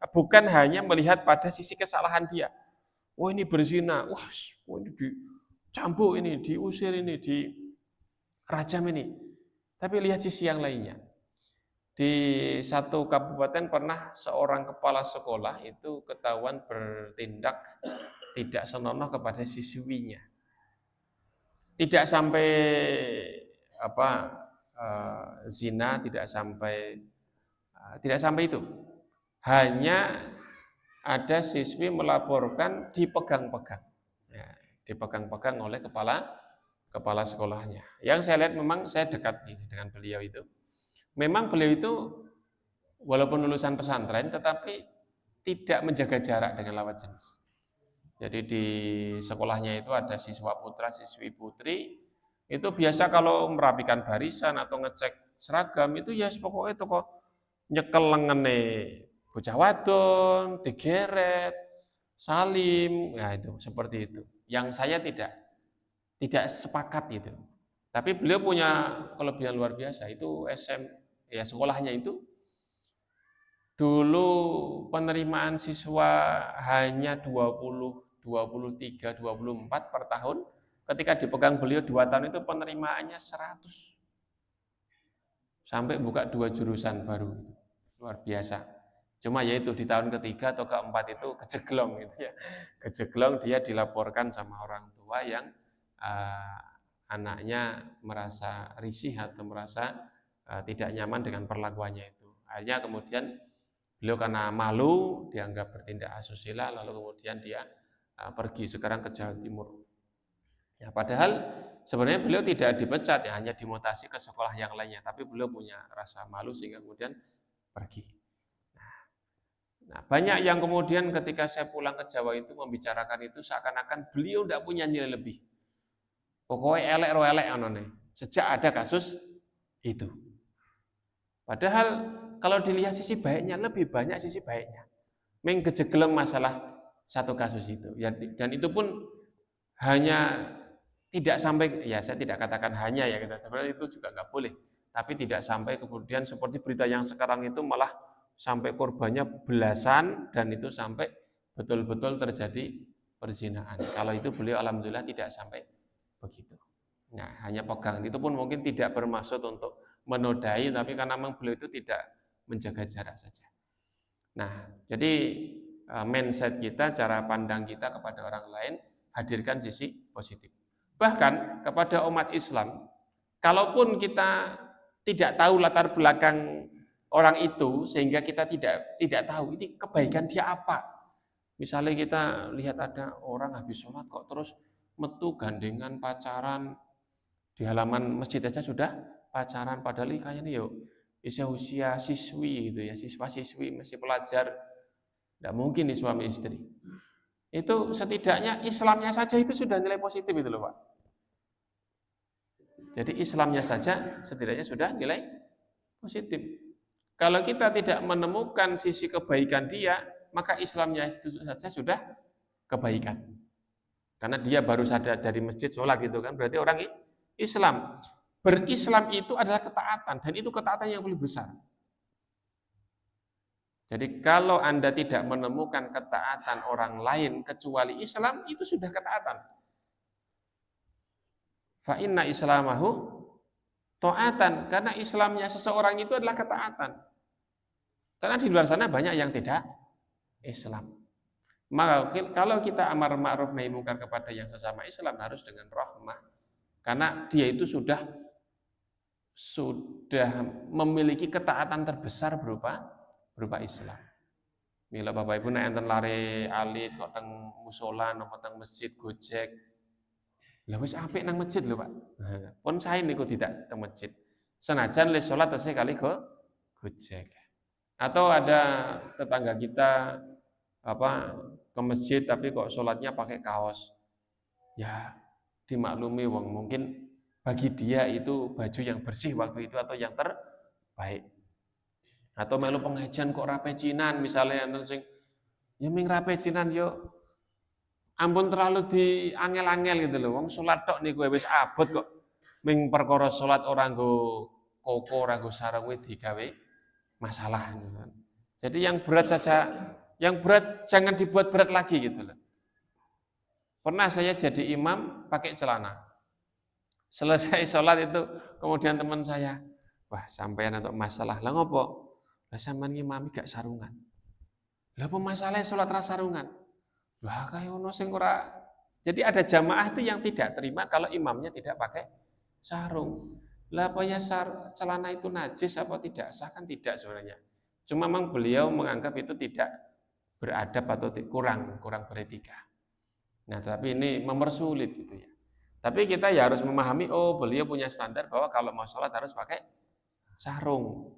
[SPEAKER 1] bukan hanya melihat pada sisi kesalahan dia. Wah ini berzina, wah ini dicambuk ini, diusir ini, dirajam ini. Tapi lihat sisi yang lainnya. Di satu kabupaten pernah seorang kepala sekolah itu ketahuan bertindak tidak senonoh kepada siswinya. Tidak sampai zina, tidak sampai itu. Hanya ada siswi melaporkan dipegang-pegang. Ya, dipegang-pegang oleh kepala sekolahnya. Yang saya lihat memang saya dekat dengan beliau itu. Memang beliau itu walaupun lulusan pesantren tetapi tidak menjaga jarak dengan lawan jenis. Jadi di sekolahnya itu ada siswa putra, siswi putri. Itu biasa kalau merapikan barisan atau ngecek seragam itu ya pokoknya itu kok nyekel lengene bocah wadon, digeret, salim, ya itu seperti itu. Yang saya tidak sepakat itu. Tapi beliau punya kelebihan luar biasa. Itu sekolahnya itu dulu penerimaan siswa hanya 23, 24 per tahun. Ketika dipegang beliau 2 tahun itu penerimaannya 100. Sampai buka 2 jurusan baru. Luar biasa. Cuma yaitu di tahun ketiga atau keempat itu kejeglong gitu ya. Kejeglong dia dilaporkan sama orang tua yang anaknya merasa risih atau merasa tidak nyaman dengan perlakuannya itu. Akhirnya kemudian beliau karena malu dianggap bertindak asusila lalu kemudian dia pergi sekarang ke Jawa Timur. Ya, padahal sebenarnya beliau tidak dipecat ya, hanya dimutasi ke sekolah yang lainnya, tapi beliau punya rasa malu sehingga kemudian pergi. Nah, Nah, banyak yang kemudian ketika saya pulang ke Jawa itu membicarakan itu seakan-akan beliau tidak punya nilai lebih. Pokoknya elek ro elek anone. Sejak ada kasus itu. Padahal kalau dilihat sisi baiknya lebih banyak sisi baiknya. Menggejegelem masalah satu kasus itu. Ya, dan itu pun hanya tidak sampai, ya saya tidak katakan hanya ya, kita sebenarnya itu juga nggak boleh. Tapi tidak sampai kemudian seperti berita yang sekarang itu malah sampai korbannya belasan dan itu sampai betul-betul terjadi perzinahan. Kalau itu beliau alhamdulillah tidak sampai begitu. Nah, hanya pegang itu pun mungkin tidak bermaksud untuk menodai, tapi karena memang beliau itu tidak menjaga jarak saja. Nah, jadi mindset kita, cara pandang kita kepada orang lain, hadirkan sisi positif. Bahkan kepada umat Islam, kalaupun kita tidak tahu latar belakang orang itu, sehingga kita tidak tahu ini kebaikan dia apa. Misalnya kita lihat ada orang habis sholat kok terus metu gandengan pacaran di halaman masjid aja sudah pacaran, padahal kayaknya yuk usia siswi gitu ya, siswa-siswi masih pelajar, tidak mungkin nih suami istri. Itu setidaknya Islamnya saja itu sudah nilai positif itu loh Pak. Jadi Islamnya saja setidaknya sudah nilai positif. Kalau kita tidak menemukan sisi kebaikan dia, maka Islamnya itu saja sudah kebaikan. Karena dia baru sadar dari masjid sholat gitu kan, berarti orang Islam. Berislam itu adalah ketaatan, dan itu ketaatan yang lebih besar. Jadi kalau Anda tidak menemukan ketaatan orang lain kecuali Islam, itu sudah ketaatan. Fa inna islamahu ta'atan, karena Islamnya seseorang itu adalah ketaatan. Karena di luar sana banyak yang tidak Islam. Maka kalau kita amar ma'ruf nahi munkar kepada yang sesama Islam harus dengan rahmah. Karena dia itu sudah memiliki ketaatan terbesar berupa Islam. Mila Bapak Ibu nek enten lare alit kok teng musala napa teng masjid gojek. Lah wis apik nang masjid lho, Pak. Pun sae niku tidak teng masjid. Senajan le salat tesih kali gojek. Atau ada tetangga kita ke masjid tapi kok sholatnya pakai kaos. Ya, dimaklumi wong mungkin bagi dia itu baju yang bersih waktu itu atau yang terbaik. Atau melu pengajian kok rapecinan misalnya enten sing ya ming rapecinan yo ampun terlalu diangel-angel gitu loh. Wong salat tok niku wis abot kok ming perkara salat ora nggo koko ora nggo sarung digawe masalah gitu kan. Jadi yang berat saja, yang berat jangan dibuat berat lagi gitu loh. Pernah saya jadi imam pakai celana. Selesai sholat itu kemudian teman saya, wah sampean untuk masalah lah ngopo? Lah sampean ngimami gak sarungan. Lah apa masalahnya sholat ra sarungan? Lah kaya ono sing ora. Jadi ada jamaah itu yang tidak terima kalau imamnya tidak pakai sarung. Lah apa ya celana itu najis apa tidak? Sah kan tidak sebenarnya. Cuma memang beliau menganggap itu tidak beradab atau kurang beretika. Nah, tapi ini mempersulit gitu ya. Tapi kita ya harus memahami, oh beliau punya standar bahwa kalau mau sholat harus pakai sarung.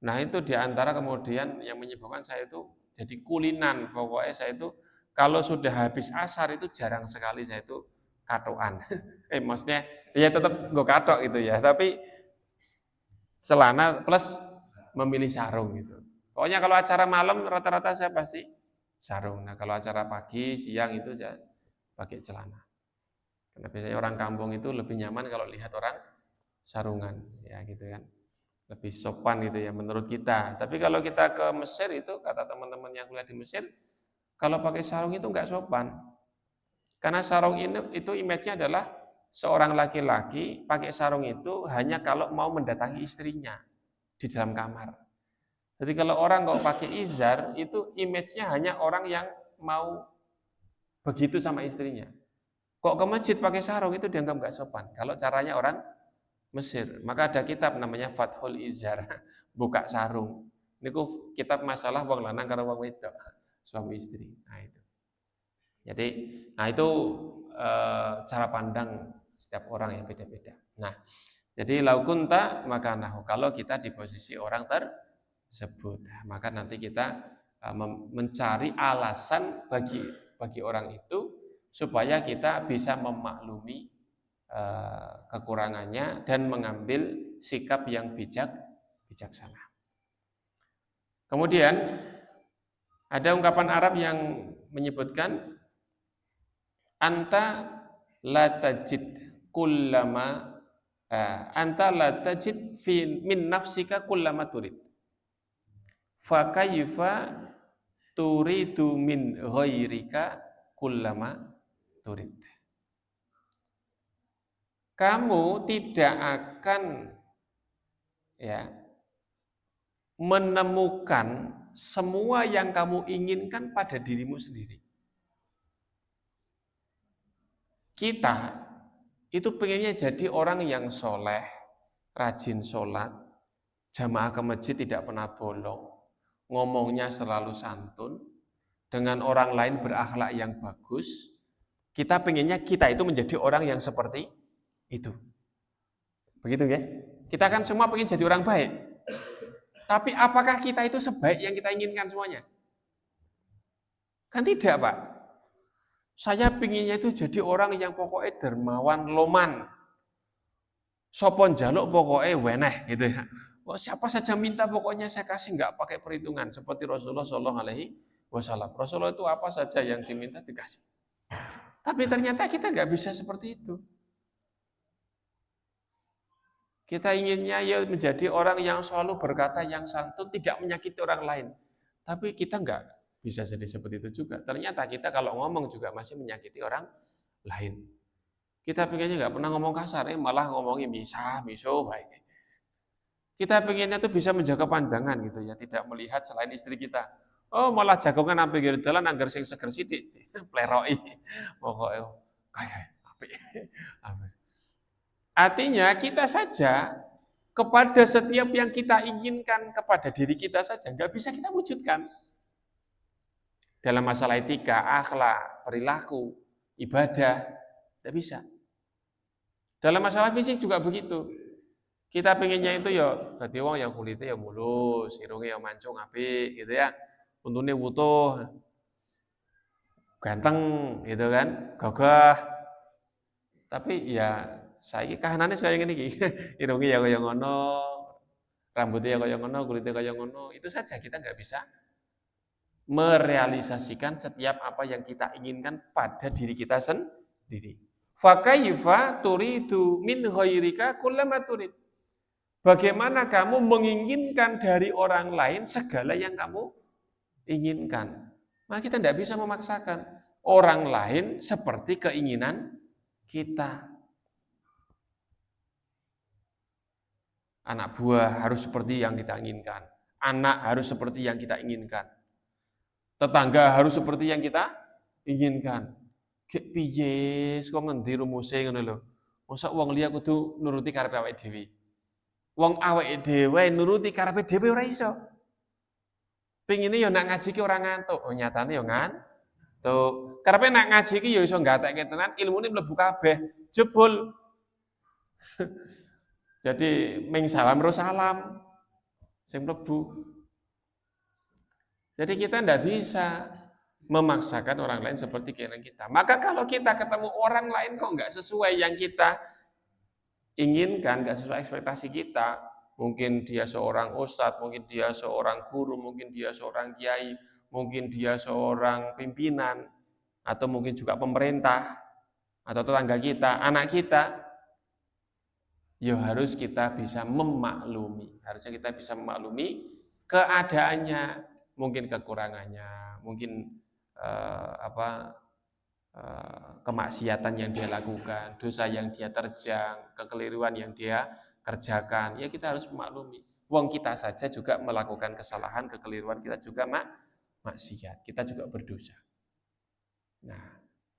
[SPEAKER 1] Nah itu diantara kemudian yang menyebabkan saya itu jadi kulinan. Pokoknya saya itu kalau sudah habis asar itu jarang sekali saya itu katoan. Maksudnya ya tetap gue katok gitu ya. Tapi celana plus memilih sarung gitu. Pokoknya kalau acara malam rata-rata saya pasti sarung. Nah kalau acara pagi, siang itu saya pakai celana. Karena biasanya orang kampung itu lebih nyaman kalau lihat orang sarungan, ya gitu kan. Lebih sopan gitu ya menurut kita. Tapi kalau kita ke Mesir itu, kata teman-teman yang kuliah di Mesir, kalau pakai sarung itu enggak sopan. Karena sarung itu image-nya adalah seorang laki-laki pakai sarung itu hanya kalau mau mendatangi istrinya di dalam kamar. Jadi kalau orang kok pakai izar, itu image-nya hanya orang yang mau begitu sama istrinya. Kok ke masjid pakai sarung itu dianggap nggak sopan. Kalau caranya orang Mesir, maka ada kitab namanya Fathul Izar, buka sarung. Ini kitab masalah wong lanang karo wong wedok, suami istri. Nah itu. Jadi, nah itu cara pandang setiap orang yang beda-beda. Nah, jadi laukunta maka nahu kalau kita di posisi orang tersebut, maka nanti kita mencari alasan bagi orang itu supaya kita bisa memaklumi kekurangannya dan mengambil sikap yang bijaksana. Kemudian ada ungkapan Arab yang menyebutkan anta la tajid kullama anta la tajid min nafsika kullama turid. Fa kayfa turidu min ghairika kullama turid. Kamu tidak akan menemukan semua yang kamu inginkan pada dirimu sendiri. Kita itu pengennya jadi orang yang soleh, rajin sholat, jamaah ke masjid tidak pernah bolong, ngomongnya selalu santun, dengan orang lain berakhlak yang bagus. Kita pengennya kita itu menjadi orang yang seperti itu. Begitu ya? Kita kan semua pengen jadi orang baik. Tapi apakah kita itu sebaik yang kita inginkan semuanya? Kan tidak, Pak. Saya pinginnya itu jadi orang yang pokoknya dermawan loman. Sopon jaluk pokoknya weneh gitu ya. Siapa saja minta pokoknya saya kasih, nggak pakai perhitungan. Seperti Rasulullah SAW. Rasulullah itu apa saja yang diminta dikasih. Tapi ternyata kita nggak bisa seperti itu. Kita inginnya ya menjadi orang yang selalu berkata yang santun, tidak menyakiti orang lain. Tapi kita nggak bisa jadi seperti itu juga. Ternyata kita kalau ngomong juga masih menyakiti orang lain. Kita pengennya nggak pernah ngomong kasar, malah ngomongin miso, baik. Kita pengennya tuh bisa menjaga pandangan gitu ya, tidak melihat selain istri kita. Oh malah jagongan sampai gitu dalan anggar sing seger sithik, pleroi. Pokoknya kayak apik. Artinya kita saja kepada setiap yang kita inginkan kepada diri kita saja nggak bisa kita wujudkan. Dalam masalah etika, akhlak, perilaku, ibadah, tidak bisa. Dalam masalah fisik juga begitu. Kita pengennya itu ya dadi wong yang kulitnya ya mulus, irungnya ya mancung apik gitu ya. Untune wutuh, ganteng gitu kan, gagah. Tapi ya saiki kahanane kaya ngene iki. Irunge ya kaya ngono, rambutnya ya kaya ngono, kulitnya kaya ngono. Itu saja kita nggak bisa merealisasikan setiap apa yang kita inginkan pada diri kita sendiri. Fa kaifa turidu min ghairika kullama turid. Bagaimana kamu menginginkan dari orang lain segala yang kamu inginkan? Maka kita tidak bisa memaksakan orang lain seperti keinginan kita. Anak buah harus seperti yang kita inginkan. Anak harus seperti yang kita inginkan. Tetangga harus seperti yang kita inginkan. Gek piye kok ngendi rumuse ngono lho. Mosok wong liya kudu nuruti karepe awake dhewe. Wong awake dhewe nuruti karepe dhewe ora iso. Pengine ya nak ngaji ki ora ngantuk. Oh nyatane ya ngantuk. Karepe nak ngaji ki ya iso nggatekke tenan, ilmune mlebu kabeh. Jebul. Jadi ming salam ro salam sing mlebu. Jadi kita tidak bisa memaksakan orang lain seperti keinginan kita. Maka kalau kita ketemu orang lain kok nggak sesuai yang kita inginkan, nggak sesuai ekspektasi kita, mungkin dia seorang ustadz, mungkin dia seorang guru, mungkin dia seorang kiai, mungkin dia seorang pimpinan, atau mungkin juga pemerintah, atau tetangga kita, anak kita, ya harus kita bisa memaklumi. Harusnya kita bisa memaklumi keadaannya, mungkin kekurangannya, mungkin kemaksiatan yang dia lakukan, dosa yang dia terjang, kekeliruan yang dia kerjakan. Ya kita harus memaklumi. Wong kita saja juga melakukan kesalahan, kekeliruan, kita juga maksiat, kita juga berdosa.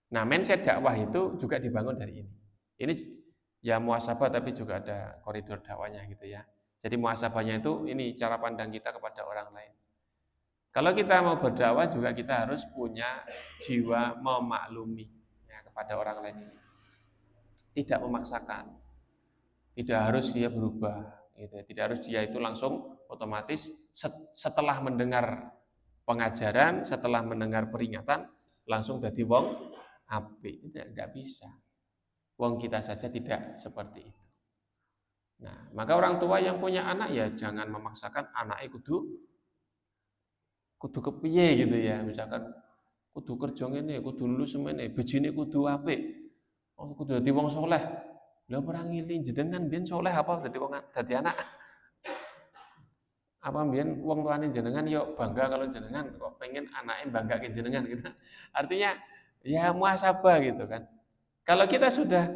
[SPEAKER 1] Nah, mindset dakwah itu juga dibangun dari ini. Ini ya muhasabah tapi juga ada koridor dakwahnya gitu ya. Jadi muhasabahnya itu ini cara pandang kita kepada orang lain. Kalau kita mau berdakwah juga kita harus punya jiwa memaklumi ya, kepada orang lain ini. Tidak memaksakan. Tidak harus dia berubah. Gitu. Tidak harus dia itu langsung otomatis setelah mendengar pengajaran setelah mendengar peringatan langsung jadi wong apik. Tidak bisa. Wong kita saja tidak seperti itu. Nah, maka orang tua yang punya anak ya jangan memaksakan anaknya kudu kepiye gitu ya. Misalkan kudu kerja ngene, kudu lulus semene, bejine kudu apik. Oh, kudu dadi wong soleh. Lah ora ngili jenengan biyen soleh apa dadi anak? Apa mbiyen wong tuane jenengan yo bangga kalau jenengan kok pengen anaknya bangga ke jenengan gitu. Artinya ya muhasabah gitu kan. Kalau kita sudah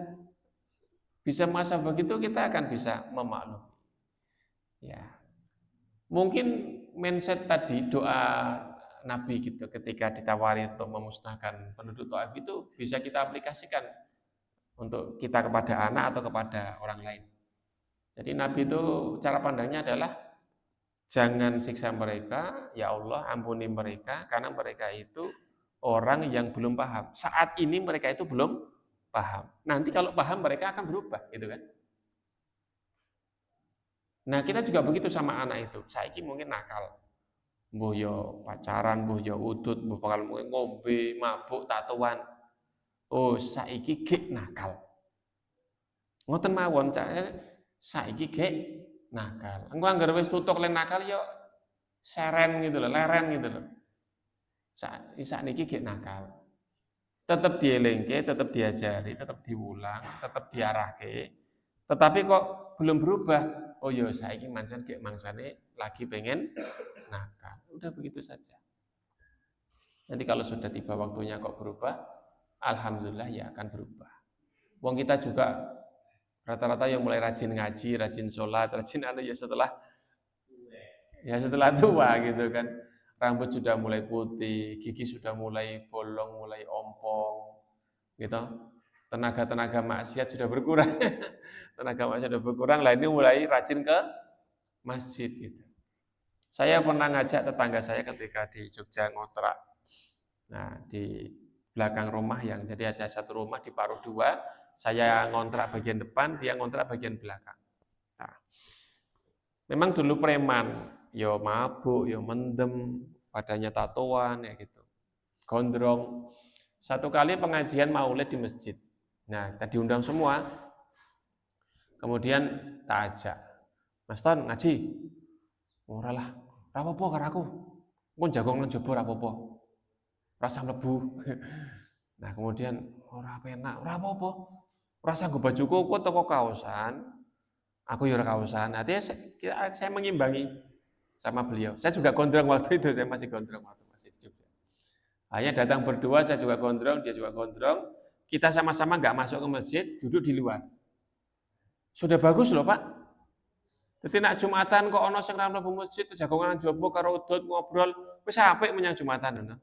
[SPEAKER 1] bisa muhasabah begitu kita akan bisa memaklumi. Ya. Mungkin mindset tadi doa Nabi gitu ketika ditawari untuk memusnahkan penduduk Taif itu bisa kita aplikasikan untuk kita kepada anak atau kepada orang lain. Jadi Nabi itu cara pandangnya adalah jangan siksa mereka, ya Allah ampuni mereka, karena mereka itu orang yang belum paham. Saat ini mereka itu belum paham. Nanti kalau paham mereka akan berubah, gitu kan? Nah kita juga begitu sama anak itu. Saiki mungkin nakal, mbuh yo pacaran, mbuh yo udut, mbuh bakal ngombe, mabuk, tatuan. Oh saiki gek nakal. Ngoten mawon saiki gek nakal. Engko anggere wis tutuk len nakal yo seren gitu loh, leren gitu loh. Saat niki gek nakal. Tetap dielingke, tetap diajari, tetap diulang, tetap diarahke. Tetapi kok belum berubah. Oh yo saiki mancen gek mangsane lagi pengen nakal. Udah begitu saja. Nanti kalau sudah tiba waktunya kok berubah, alhamdulillah ya akan berubah. Wong kita juga rata-rata yang mulai rajin ngaji, rajin sholat, rajin setelah tua gitu kan. Rambut sudah mulai putih, gigi sudah mulai bolong, mulai ompong, gitu. Tenaga-tenaga maksiat sudah berkurang. Tenaga maksiat sudah berkurang, lah ini mulai rajin ke masjid gitu. Saya pernah ngajak tetangga saya ketika di Jogja ngontrak. Nah, di belakang rumah yang jadi ada satu rumah diparuh dua, saya ngontrak bagian depan, dia ngontrak bagian belakang. Nah, memang dulu preman, yo mabuk, yo mendem, badannya tatoan ya gitu. Gondrong. Satu kali pengajian maulid di masjid. Nah, kita diundang semua. Kemudian tak ajak. Mas Ton ngaji. Ora lah, ora apa-apa karo aku. Engko jagong nang jaba ora apa-apa. Rasa mlebu. Nah, kemudian ora penak, ora apa-apa. Ora sanggo bajuku kok toko kaosan. Aku ya ora kaosan. Artinya saya mengimbangi sama beliau. Saya juga gondrong waktu itu, saya masih gondrong waktu masih di Jogja. Hanya datang berdua, saya juga gondrong, dia juga gondrong. Kita sama-sama nggak masuk ke masjid, duduk di luar. Sudah bagus loh Pak. Jadi nak Jumatan kok ono sing ra mlebu masjid jagongan jowo karo udut ngobrol, wis apik menyang Jumatan ngono.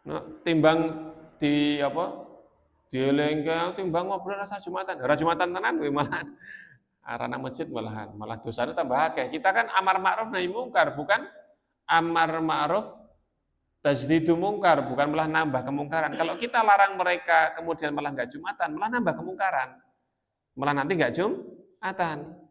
[SPEAKER 1] Nah, timbang di apa? Dielengke timbang ngobrol rasa Jumatan. Ora Jumatan tenan kuwi malah arana masjid malahan, malah dosanya tambah akeh. Kita kan amar ma'ruf nahi mungkar, bukan amar ma'ruf tajdidu mungkar, bukan malah nambah kemungkaran. Kalau kita larang mereka kemudian malah enggak Jumatan, malah nambah kemungkaran. Malah nanti enggak Jumatan.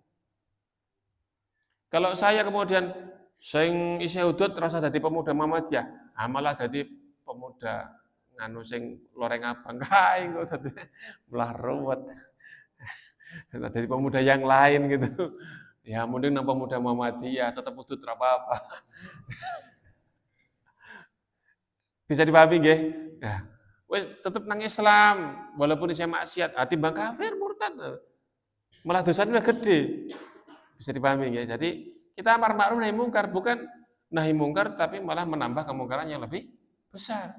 [SPEAKER 1] Kalau saya kemudian sing isih udut rasa dadi pemuda Muhammadiyah, malah dadi pemuda nganu sing loreng abang kae engko dadi malah ruwet. Dadi pemuda yang lain gitu. Ya mending nang pemuda Muhammadiyah tetep udut ra apa-apa. Bisa dipahami nggih? Nah, wis tetep nang Islam walaupun isih maksiat, timbang kafir murtad. Malah dosanya udah gede. Bisa dipahami ya. Jadi kita amar ma'ruf nahi mungkar, bukan nahi mungkar tapi malah menambah kemungkaran yang lebih besar.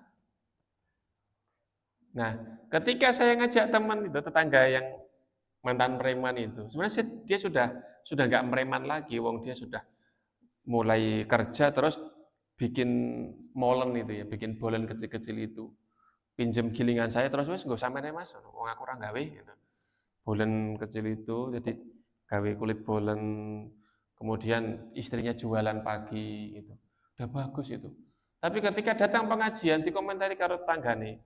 [SPEAKER 1] Nah, ketika saya ngajak teman itu tetangga yang mantan preman itu, sebenarnya dia sudah nggak preman lagi, wong dia sudah mulai kerja terus bikin molen itu ya, bikin bolen kecil-kecil itu. Pinjem gilingan saya terus wis nggo sampeyan Mas, wong aku ora gawe gitu. Bolen kecil itu jadi gawe kulit bolen, kemudian istrinya jualan pagi itu. Udah bagus itu. Tapi ketika datang pengajian dikomentari karo tanggane.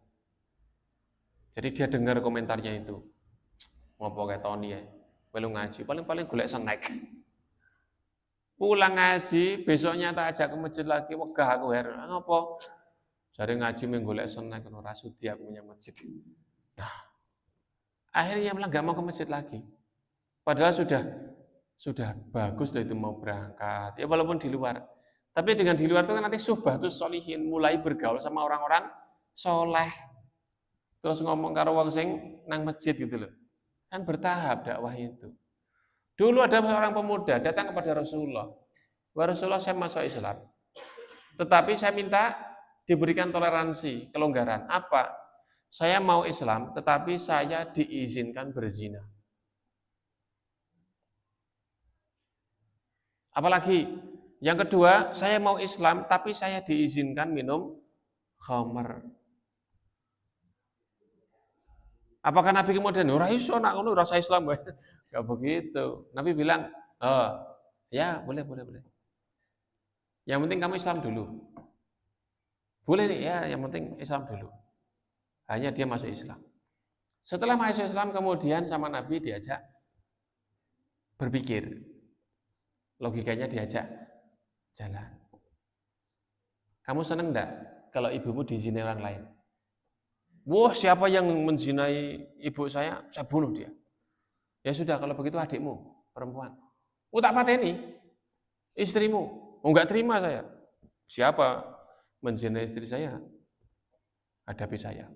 [SPEAKER 1] Jadi dia dengar komentarnya itu. Ngopo kayak Tony ya. Belum ngaji, paling-paling golek snack. Pulang ngaji, besoknya tak ajak ke masjid lagi, wegah aku heran. Ngapa? Jare ngaji menggolek snack ora sudi aku punya masjid. Nah, akhirnya malah nggak mau ke masjid lagi. Padahal sudah bagus lah itu mau berangkat. Ya walaupun di luar. Tapi dengan di luar itu kan nanti subatus solihin, mulai bergaul sama orang-orang soleh. Terus ngomong karo wong sing nang masjid gitu loh. Kan bertahap dakwah itu. Dulu ada seorang pemuda datang kepada Rasulullah. Wahai Rasulullah, saya masuk Islam. Tetapi saya minta diberikan toleransi, kelonggaran. Apa? Saya mau Islam, tetapi saya diizinkan berzina. Apalagi yang kedua, saya mau Islam, tapi saya diizinkan minum khamar. Apakah Nabi kemudian, ora iso nak ngono rasa Islam? Enggak begitu. Nabi bilang, "Oh, ya, boleh, boleh, boleh. Yang penting kamu Islam dulu." Boleh nih, ya, yang penting Islam dulu. Hanya dia masuk Islam. Setelah masuk Islam, kemudian sama Nabi diajak berpikir. Logikanya diajak jalan. Kamu seneng enggak kalau ibumu dizinai orang lain? Wah, siapa yang menzinai ibu saya bunuh dia. Ya sudah, kalau begitu adikmu, perempuan. Oh, tak pateni, istrimu. Oh, enggak terima saya. Siapa menzinai istri saya? Hadapi saya.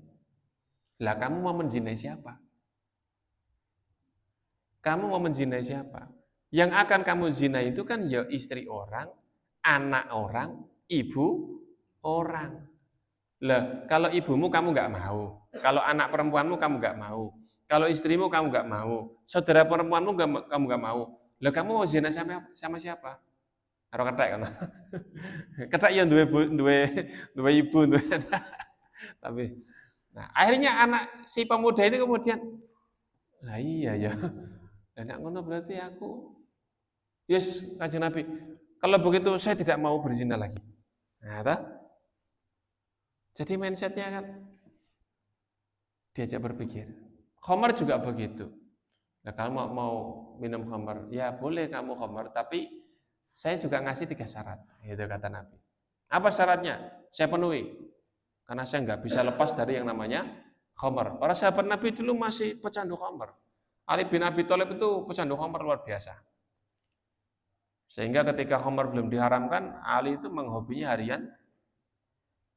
[SPEAKER 1] Lah, kamu mau menzinai siapa? Kamu mau menzinai siapa? Yang akan kamu zina itu kan ya istri orang, anak orang, ibu orang. Lah, kalau ibumu kamu nggak mau, kalau anak perempuanmu kamu nggak mau, kalau istrimu kamu nggak mau, saudara perempuanmu kamu nggak mau, lah kamu mau zina sama siapa? Karo kethek kan. Kethek ya duwe ibu, duwe anak. Tapi nah, akhirnya anak si pemuda ini kemudian, lah iya ya. Dan nek ngono berarti aku yes, Kanjeng Nabi. Kalau begitu saya tidak mau berzina lagi. Nah, toh? Jadi mindsetnya kan diajak berpikir. Khamar juga begitu. Nah, kalau mau minum khamar, ya boleh kamu khamar, tapi saya juga ngasih 3 syarat, gitu kata Nabi. Apa syaratnya? Saya penuhi. Karena saya nggak bisa lepas dari yang namanya khamar. Para sahabat Nabi dulu masih pecandu khamar. Ali bin Abi Thalib itu pecandu khamar luar biasa. Sehingga ketika khamar belum diharamkan, Ali itu menghobinya harian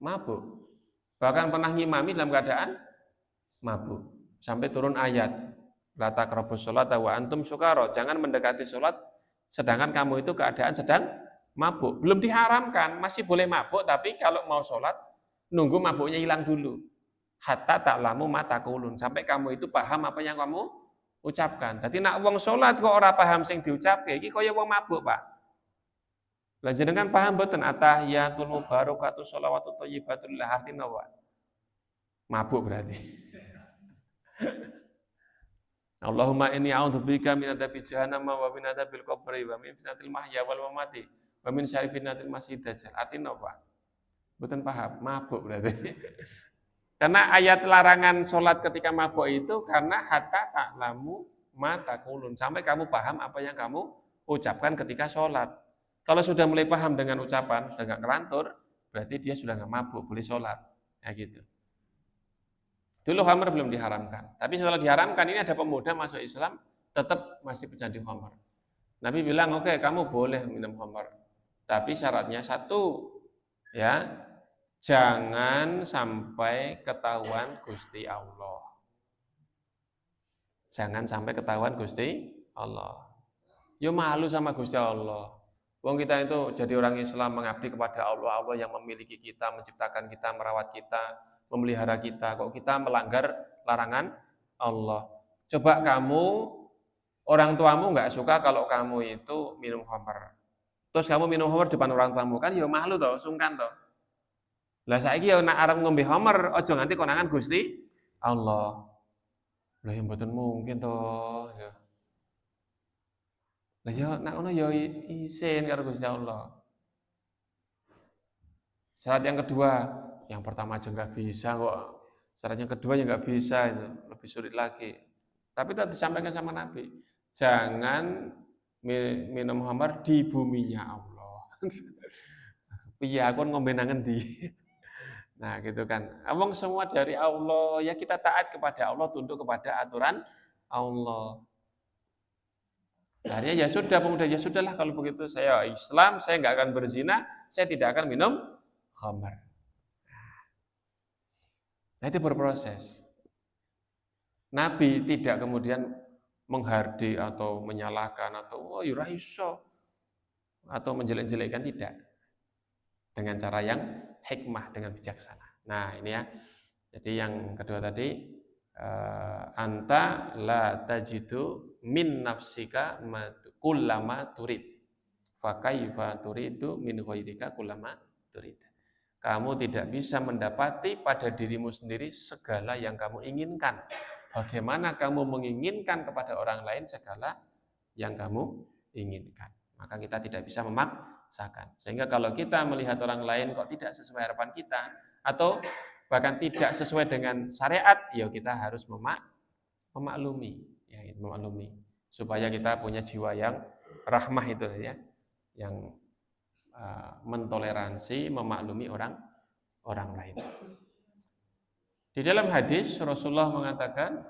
[SPEAKER 1] mabuk. Bahkan pernah ngimami dalam keadaan mabuk. Sampai turun ayat, la taqrabus sholata wa antum sukara. Jangan mendekati sholat sedangkan kamu itu keadaan sedang mabuk. Belum diharamkan, masih boleh mabuk, tapi kalau mau sholat nunggu mabuknya hilang dulu. Hatta ta'lamu ma taqulun. Sampai kamu itu paham apa yang kamu ucapkan. Jadi nak wong sholat kok ora paham sing diucapke, iki kaya wong mabuk, Pak. Lah jenengan paham mboten atahiyatul mubarakatuh sholawatut thayyibatul lillah artinya apa? Mabuk berarti. Allahumma inni a'udzubika min adzabi jahannam wa min adzabil qabri wa min fitnatil mahya wal mamati wa min syarri fitnatil masiihid dajjal. Artinya apa? Mboten paham, mabuk berarti. Karena ayat larangan sholat ketika mabuk itu karena hatta ta'lamu ma taqulun. Sampai kamu paham apa yang kamu ucapkan ketika sholat. Kalau sudah mulai paham dengan ucapan, sudah nggak kelantur, berarti dia sudah nggak mabuk, boleh sholat. Ya gitu. Dulu khamar belum diharamkan. Tapi setelah diharamkan, ini ada pemuda masuk Islam, tetap masih pecandu khamar. Nabi bilang, oke, kamu boleh minum khamar. Tapi syaratnya satu, ya, jangan sampai ketahuan Gusti Allah. Jangan sampai ketahuan Gusti Allah. Yo malu sama Gusti Allah. Wong kita itu jadi orang Islam mengabdi kepada Allah, Allah yang memiliki kita, menciptakan kita, merawat kita, memelihara kita. Kok kita melanggar larangan Allah? Coba kamu, orang tuamu nggak suka kalau kamu itu minum khamar. Terus kamu minum khamar depan orang tuamu, kan ya malu toh, sungkan toh. Lah saiki ya nek arep ngombe khamar, aja nganti konangan Gusti Allah. Lah ya mboten mungkin toh, ya. Lah ya nek ngono ya isin karo Gusti Allah. Syarat yang kedua, yang pertama aja nggak bisa kok. Syarat yang kedua ya nggak bisa, itu lebih sulit lagi. Tapi tadi disampaikan sama Nabi, jangan minum khamar di buminya Allah. Piye aku ngombe nang endi? Nah, gitu kan. Emang semua dari Allah, ya kita taat kepada Allah, tunduk kepada aturan Allah. Akhirnya ya sudah, pemuda ya sudahlah kalau begitu saya Islam, saya nggak akan berzina, saya tidak akan minum khamar. Nah, itu berproses. Nabi tidak kemudian menghardi atau menyalahkan atau oh ya iso atau menjelek-jelekkan, tidak. Dengan cara yang hikmah, dengan bijaksana. Nah, ini ya. Jadi yang kedua tadi anta la tajidu min nafsika kullama turid. Fa kaifa turidu min ghairika kullama turid. Kamu tidak bisa mendapati pada dirimu sendiri segala yang kamu inginkan. Bagaimana kamu menginginkan kepada orang lain segala yang kamu inginkan. Maka kita tidak bisa memaksakan. Sehingga kalau kita melihat orang lain kok tidak sesuai harapan kita, atau bahkan tidak sesuai dengan syariat, ya kita harus memaklumi, ya, memaklumi. Supaya kita punya jiwa yang rahmah itu ya, yang mentoleransi, memaklumi orang lain. Di dalam hadis Rasulullah mengatakan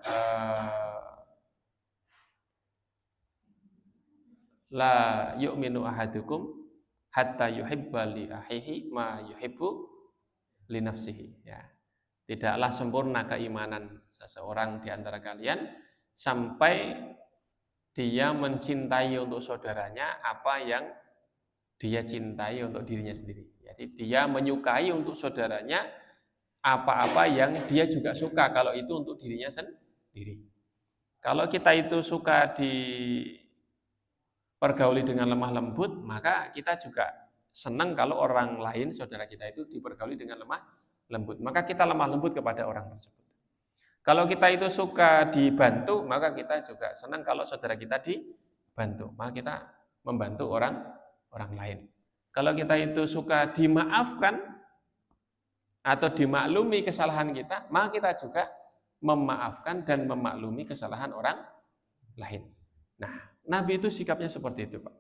[SPEAKER 1] la yu'minu ahadukum hatta yuhibba li akhihi ma yuhibbu li nafsihi, ya. Tidaklah sempurna keimanan seseorang di antara kalian sampai dia mencintai untuk saudaranya apa yang dia cintai untuk dirinya sendiri. Jadi dia menyukai untuk saudaranya apa-apa yang dia juga suka kalau itu untuk dirinya sendiri. Kalau kita itu suka dipergauli dengan lemah lembut, maka kita juga senang kalau orang lain, saudara kita itu dipergauli dengan lemah lembut. Maka kita lemah lembut kepada orang tersebut. Kalau kita itu suka dibantu, maka kita juga senang kalau saudara kita dibantu. Maka kita membantu orang lain. Kalau kita itu suka dimaafkan atau dimaklumi kesalahan kita, maka kita juga memaafkan dan memaklumi kesalahan orang lain. Nah, Nabi itu sikapnya seperti itu, Pak.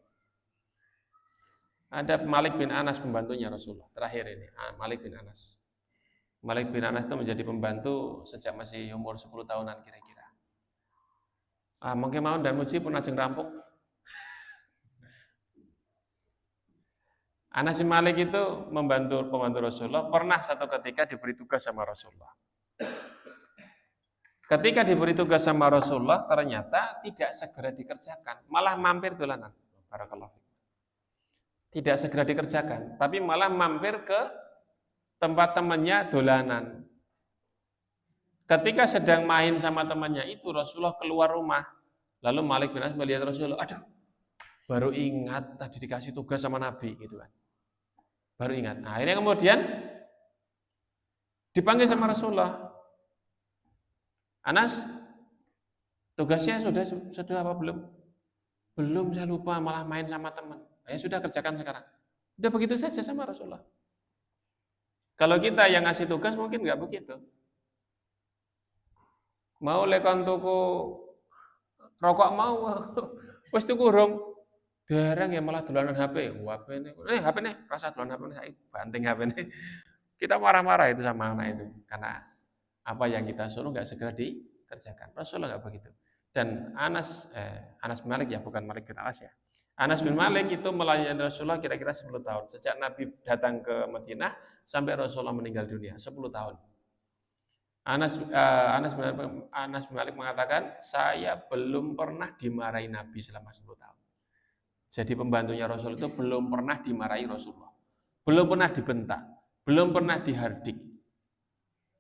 [SPEAKER 1] Ada Malik bin Anas, pembantunya Rasulullah. Terakhir ini, Malik bin Anas. Malik bin Anas itu menjadi pembantu sejak masih umur 10 tahunan kira-kira. Mungkin mau dan muji pun ajeng rampung. Anas bin Malik itu pembantu Rasulullah, pernah satu ketika diberi tugas sama Rasulullah. Ketika diberi tugas sama Rasulullah, ternyata tidak segera dikerjakan, malah mampir dolanan. Barakallahu. Tidak segera dikerjakan, tapi malah mampir ke tempat temannya dolanan. Ketika sedang main sama temannya itu, Rasulullah keluar rumah. Lalu Malik bin Anas melihat Rasulullah, aduh, baru ingat tadi dikasih tugas sama Nabi, gitu kan. Baru ingat. Nah, akhirnya kemudian dipanggil sama Rasulullah. Anas, tugasnya sudah apa belum? Belum, saya lupa, malah main sama teman. Ya sudah, kerjakan sekarang. Udah begitu saja sama Rasulullah. Kalau kita yang ngasih tugas mungkin nggak begitu. Mau lekon tuku rokok mau, wis tuku urung. Dereng ya malah dolanan HP. HP nih, rasa dolanan HP nih, banting HP nih. Kita marah-marah itu sama anak itu karena apa yang kita suruh nggak segera dikerjakan. Rasulullah nggak begitu. Dan Anas bin Malik, ya, bukan Malik bin Anas, ya. Anas bin Malik itu melayani Rasulullah kira-kira 10 tahun. Sejak Nabi datang ke Madinah sampai Rasulullah meninggal dunia, 10 tahun. Anas bin Malik mengatakan, saya belum pernah dimarahi Nabi selama 10 tahun. Jadi pembantunya Rasul itu belum pernah dimarahi Rasulullah. Belum pernah dibentak, belum pernah dihardik.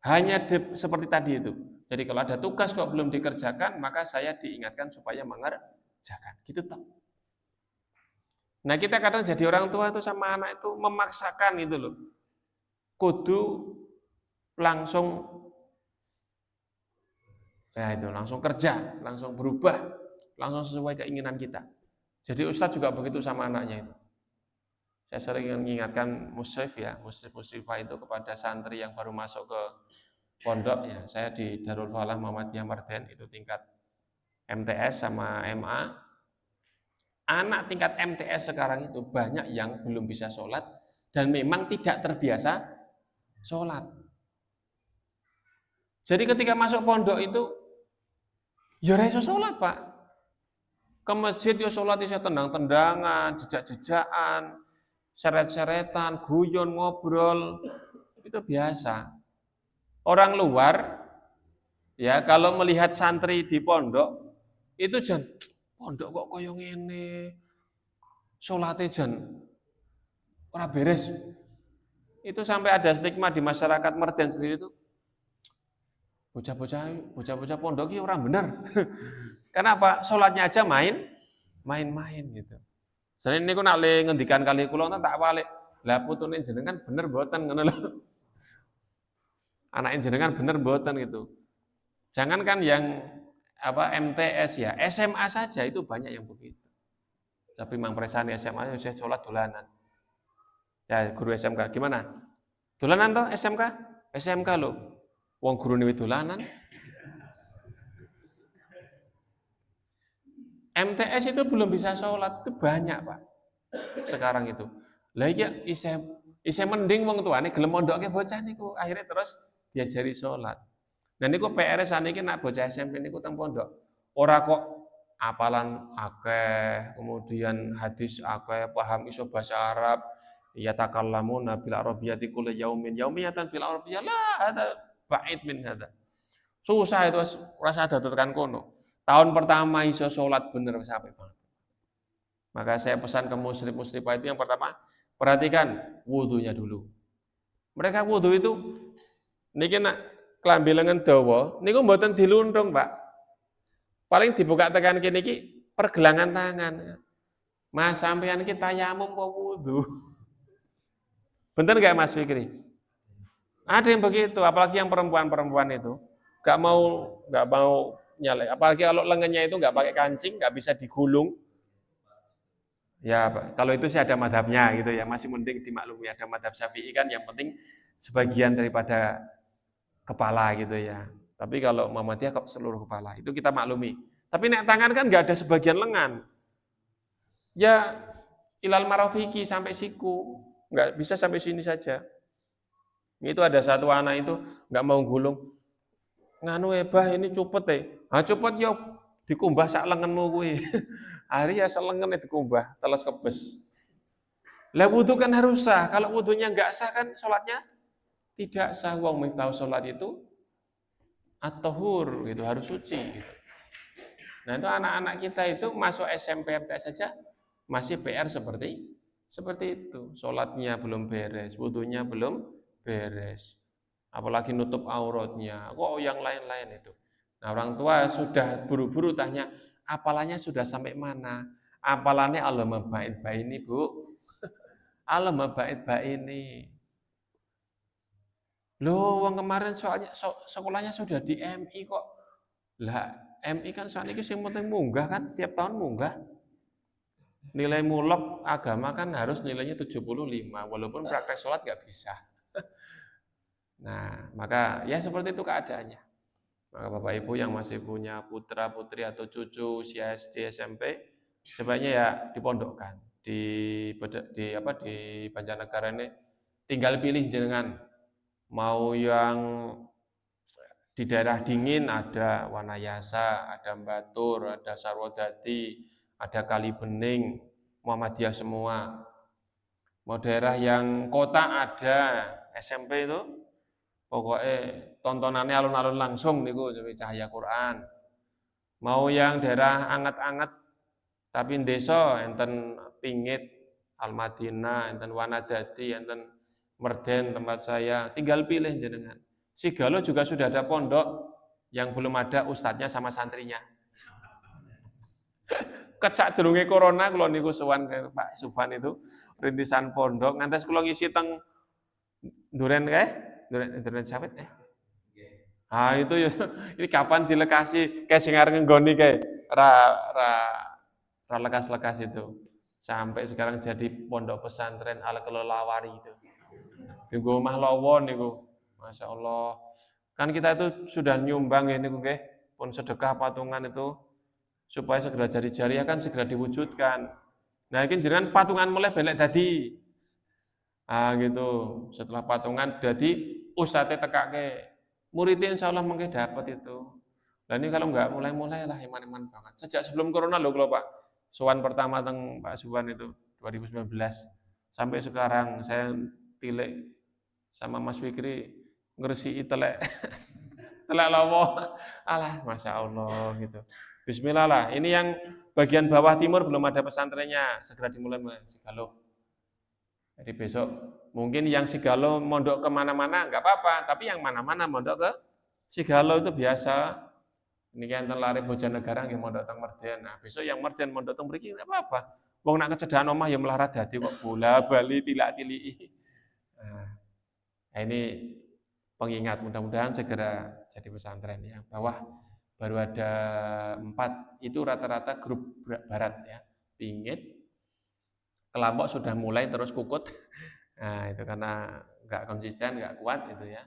[SPEAKER 1] Hanya seperti tadi itu. Jadi kalau ada tugas kok belum dikerjakan, maka saya diingatkan supaya mengerjakan. Gitu toh. Nah, kita kadang jadi orang tua itu sama anak itu memaksakan itu loh. Kudu langsung langsung kerja, langsung berubah, langsung sesuai keinginan kita. Jadi Ustadz juga begitu sama anaknya itu. Saya sering mengingatkan musyrifah itu kepada santri yang baru masuk ke pondok, ya. Saya di Darul Falah Muhammadiyah Marden itu tingkat MTS sama MA. Anak tingkat MTS sekarang itu banyak yang belum bisa sholat dan memang tidak terbiasa sholat. Jadi ketika masuk pondok itu, ya ora iso sholat, Pak. Ke masjid ya sholat iso tendang-tendangan, jejak-jejakan, seret-seretan, guyon, ngobrol, itu biasa. Orang luar, ya kalau melihat santri di pondok, itu jan, pondok kok koyo ngene, sholatnya jan ora beres. Itu sampai ada stigma di masyarakat Merden sendiri itu, bocah-bocah pondok ini orang benar. Kenapa? Sholatnya aja main-main gitu. Selain ini aku nak ngendikan kali kula tak balik. Lah putune jenengan bener mboten ngono lho. Anak jenengan bener mboten gitu. Jangankan yang MTS ya, SMA saja itu banyak yang begitu. Tapi Mang Presani SMA saya sholat dolanan. Ya guru SMK gimana? Dolanan toh SMK? SMK lo. Wong guru niku dolanan. MTS itu belum bisa sholat itu banyak Pak. Sekarang itu. Lah iya isih mending wong tuane gelem mondoke bocah niku akhirnya terus diajari sholat. Dan niku PR saniki nak bocah SMP niku teng pondok. Ora kok apalan akeh, kemudian hadis akeh, paham iso bahasa Arab, ya takallamuna bil arabiyyati kullu yaumin yaumiyatan bil arabiyyah la ada ba'id min hada. Susah itu rasa tekan kono. Tahun pertama iso sholat bener sampai banget. Maka saya pesan ke muslim-muslimah itu yang pertama, perhatikan wudunya dulu. Mereka wudu itu niki nak klambi lengan dawa, niku mboten dilundung, Pak. Paling dibuka tekan kene iki pergelangan tangan. Mas sampean iki tayamum apa wudu? Bener enggak Mas Fikri? Ada yang begitu, apalagi yang perempuan-perempuan itu nggak mau nyalek. Apalagi kalau lengannya itu nggak pakai kancing, nggak bisa digulung. Ya, kalau itu sih ada madhabnya gitu ya, masih mending dimaklumi. Ada madhab Syafi'i kan yang penting sebagian daripada kepala gitu ya. Tapi kalau Muhammadiyah kok seluruh kepala, itu kita maklumi. Tapi nek tangan kan nggak ada sebagian lengan. Ya ilal marafiki sampai siku, nggak bisa sampai sini saja. Itu ada satu anak itu nggak mau gulung. Nganu ebah ini cupet cupet yo dikumbah sak lenganmu kuwi. Hari ya selengen dikumbah, teles kebes. Lah wudu kan harus sah. Kalau wudunya nggak sah kan sholatnya tidak sah. Wong tahu sholat itu at-tahur gitu, harus suci gitu. Nah, itu anak-anak kita itu masuk SMP MTS saja masih PR seperti itu. Sholatnya belum beres, wudunya belum beres. Apalagi nutup auratnya. Kok yang lain-lain itu. Nah, orang tua sudah buru-buru tanya, apalannya sudah sampai mana? Apalannya Allah mabait ini, Bu. Allah mabait ini. Loh, wong kemarin soalnya sekolahnya sudah di MI kok. Lah, MI kan saat ini yang penting munggah kan, tiap tahun munggah. Nilai mulok agama kan harus nilainya 75, walaupun praktek sholat nggak bisa. Nah, maka ya seperti itu keadaannya. Maka Bapak Ibu yang masih punya putra putri atau cucu usia SD SMP, sebaiknya ya dipondokkan di Banjarnegara ini. Tinggal pilih jenengan mau yang di daerah dingin ada Wanayasa, ada Batur, ada Sarwodadi, ada Kalibening, Muhammadiyah semua. Mau daerah yang kota ada SMP itu, pokoknya tontonannya alun-alun langsung niku cahaya Quran. Mau yang daerah anget-anget tapi desa enten Pingit, Al-Madinah, enten Wanadadi, enten Merden tempat saya, tinggal pilih jenengan. Sigalo juga sudah ada pondok yang belum ada ustadznya sama santrinya. Kecak durunge corona kula niku sowan Pak Subhan itu rintisan pondok ngantos kula ngisi teng Duren Duren Sawit itu ya ini kapan dilekasi kayak sing arep nggoni kae ra lekas-lekas itu. Sampai sekarang jadi pondok pesantren Al Kelelawari itu. Di omah lawon niku. Masya Allah. Kan kita itu sudah nyumbang ya niku nggih, pun sedekah patungan itu supaya segera jadi jariah kan segera diwujudkan. Nah, ini jenengan patungan mulai balik tadi. Gitu. Setelah patungan jadi ustadz tekake. Muridnya insya Allah mungkin dapat itu. Dan ini kalau nggak mulai-mulai lah iman-iman banget. Sejak sebelum corona loh kalau Pak. Sowan pertama teng Pak Suwan itu 2019 sampai sekarang saya tilik sama Mas Fikri ngeresi telek telek lawo. Alah, masya Allah gitu. Bismillah lah. Ini yang bagian bawah timur belum ada pesantrennya, segera dimulai Mas Sigalo. Jadi besok mungkin yang Sigalo mondok kemana-mana nggak apa-apa, tapi yang mana-mana mondok ke Sigalo itu biasa. Ini kan lari Bojonegara nggih mondok teng Merden. Nah, besok yang Merden mondok teng mriki enggak apa-apa. Wong nak kecedhakan omah ya melarat dadi kok bola bali tilak-tiliki. Nah, ini pengingat mudah-mudahan segera jadi pesantren ya. Bawah baru ada 4 itu rata-rata grup barat ya. Pingit, Kelompok sudah mulai terus kukut. Nah, itu karena nggak konsisten, nggak kuat itu ya.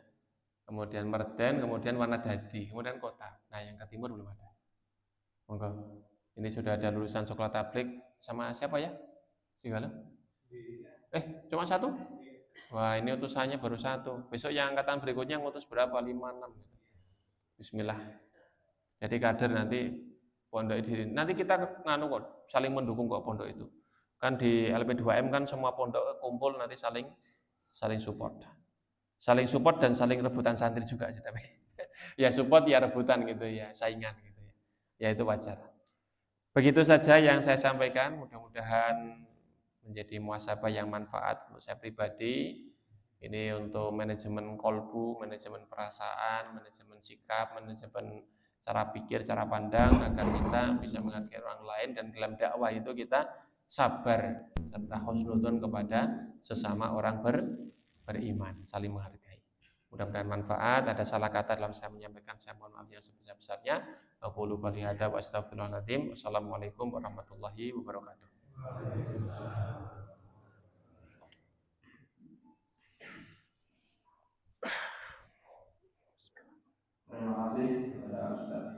[SPEAKER 1] Kemudian Merden, kemudian Wanadadi, kemudian kota. Nah, yang ke timur belum ada. Monggo. Ini sudah ada lulusan sekolah tablik sama siapa ya? Sigala? Cuma satu? Wah, ini utusannya baru satu. Besok yang angkatan berikutnya ngutus berapa? 5, 6. Bismillah. Jadi kader nanti pondok di nanti kita nganu kok saling mendukung kok pondok itu. Kan di LP2M kan semua pondok kumpul nanti saling saling support. Saling support dan saling rebutan santri juga sih tapi. Ya support ya rebutan gitu ya, saingan gitu ya. Ya itu wajar. Begitu saja yang saya sampaikan, mudah-mudahan menjadi muhasabah yang manfaat untuk saya pribadi. Ini untuk manajemen kolbu, manajemen perasaan, manajemen sikap, manajemen cara pikir, cara pandang agar kita bisa menghargai orang lain dan dalam dakwah itu kita sabar serta husnudzon kepada sesama orang beriman, saling menghargai. Mudah-mudahan manfaat. Ada salah kata dalam saya menyampaikan, saya mohon maaf yang sebesar-besarnya. Aku lupa lihada wa astagfirullahaladzim. Wassalamualaikum warahmatullahi wabarakatuh. Terima kasih kepada Ustaz.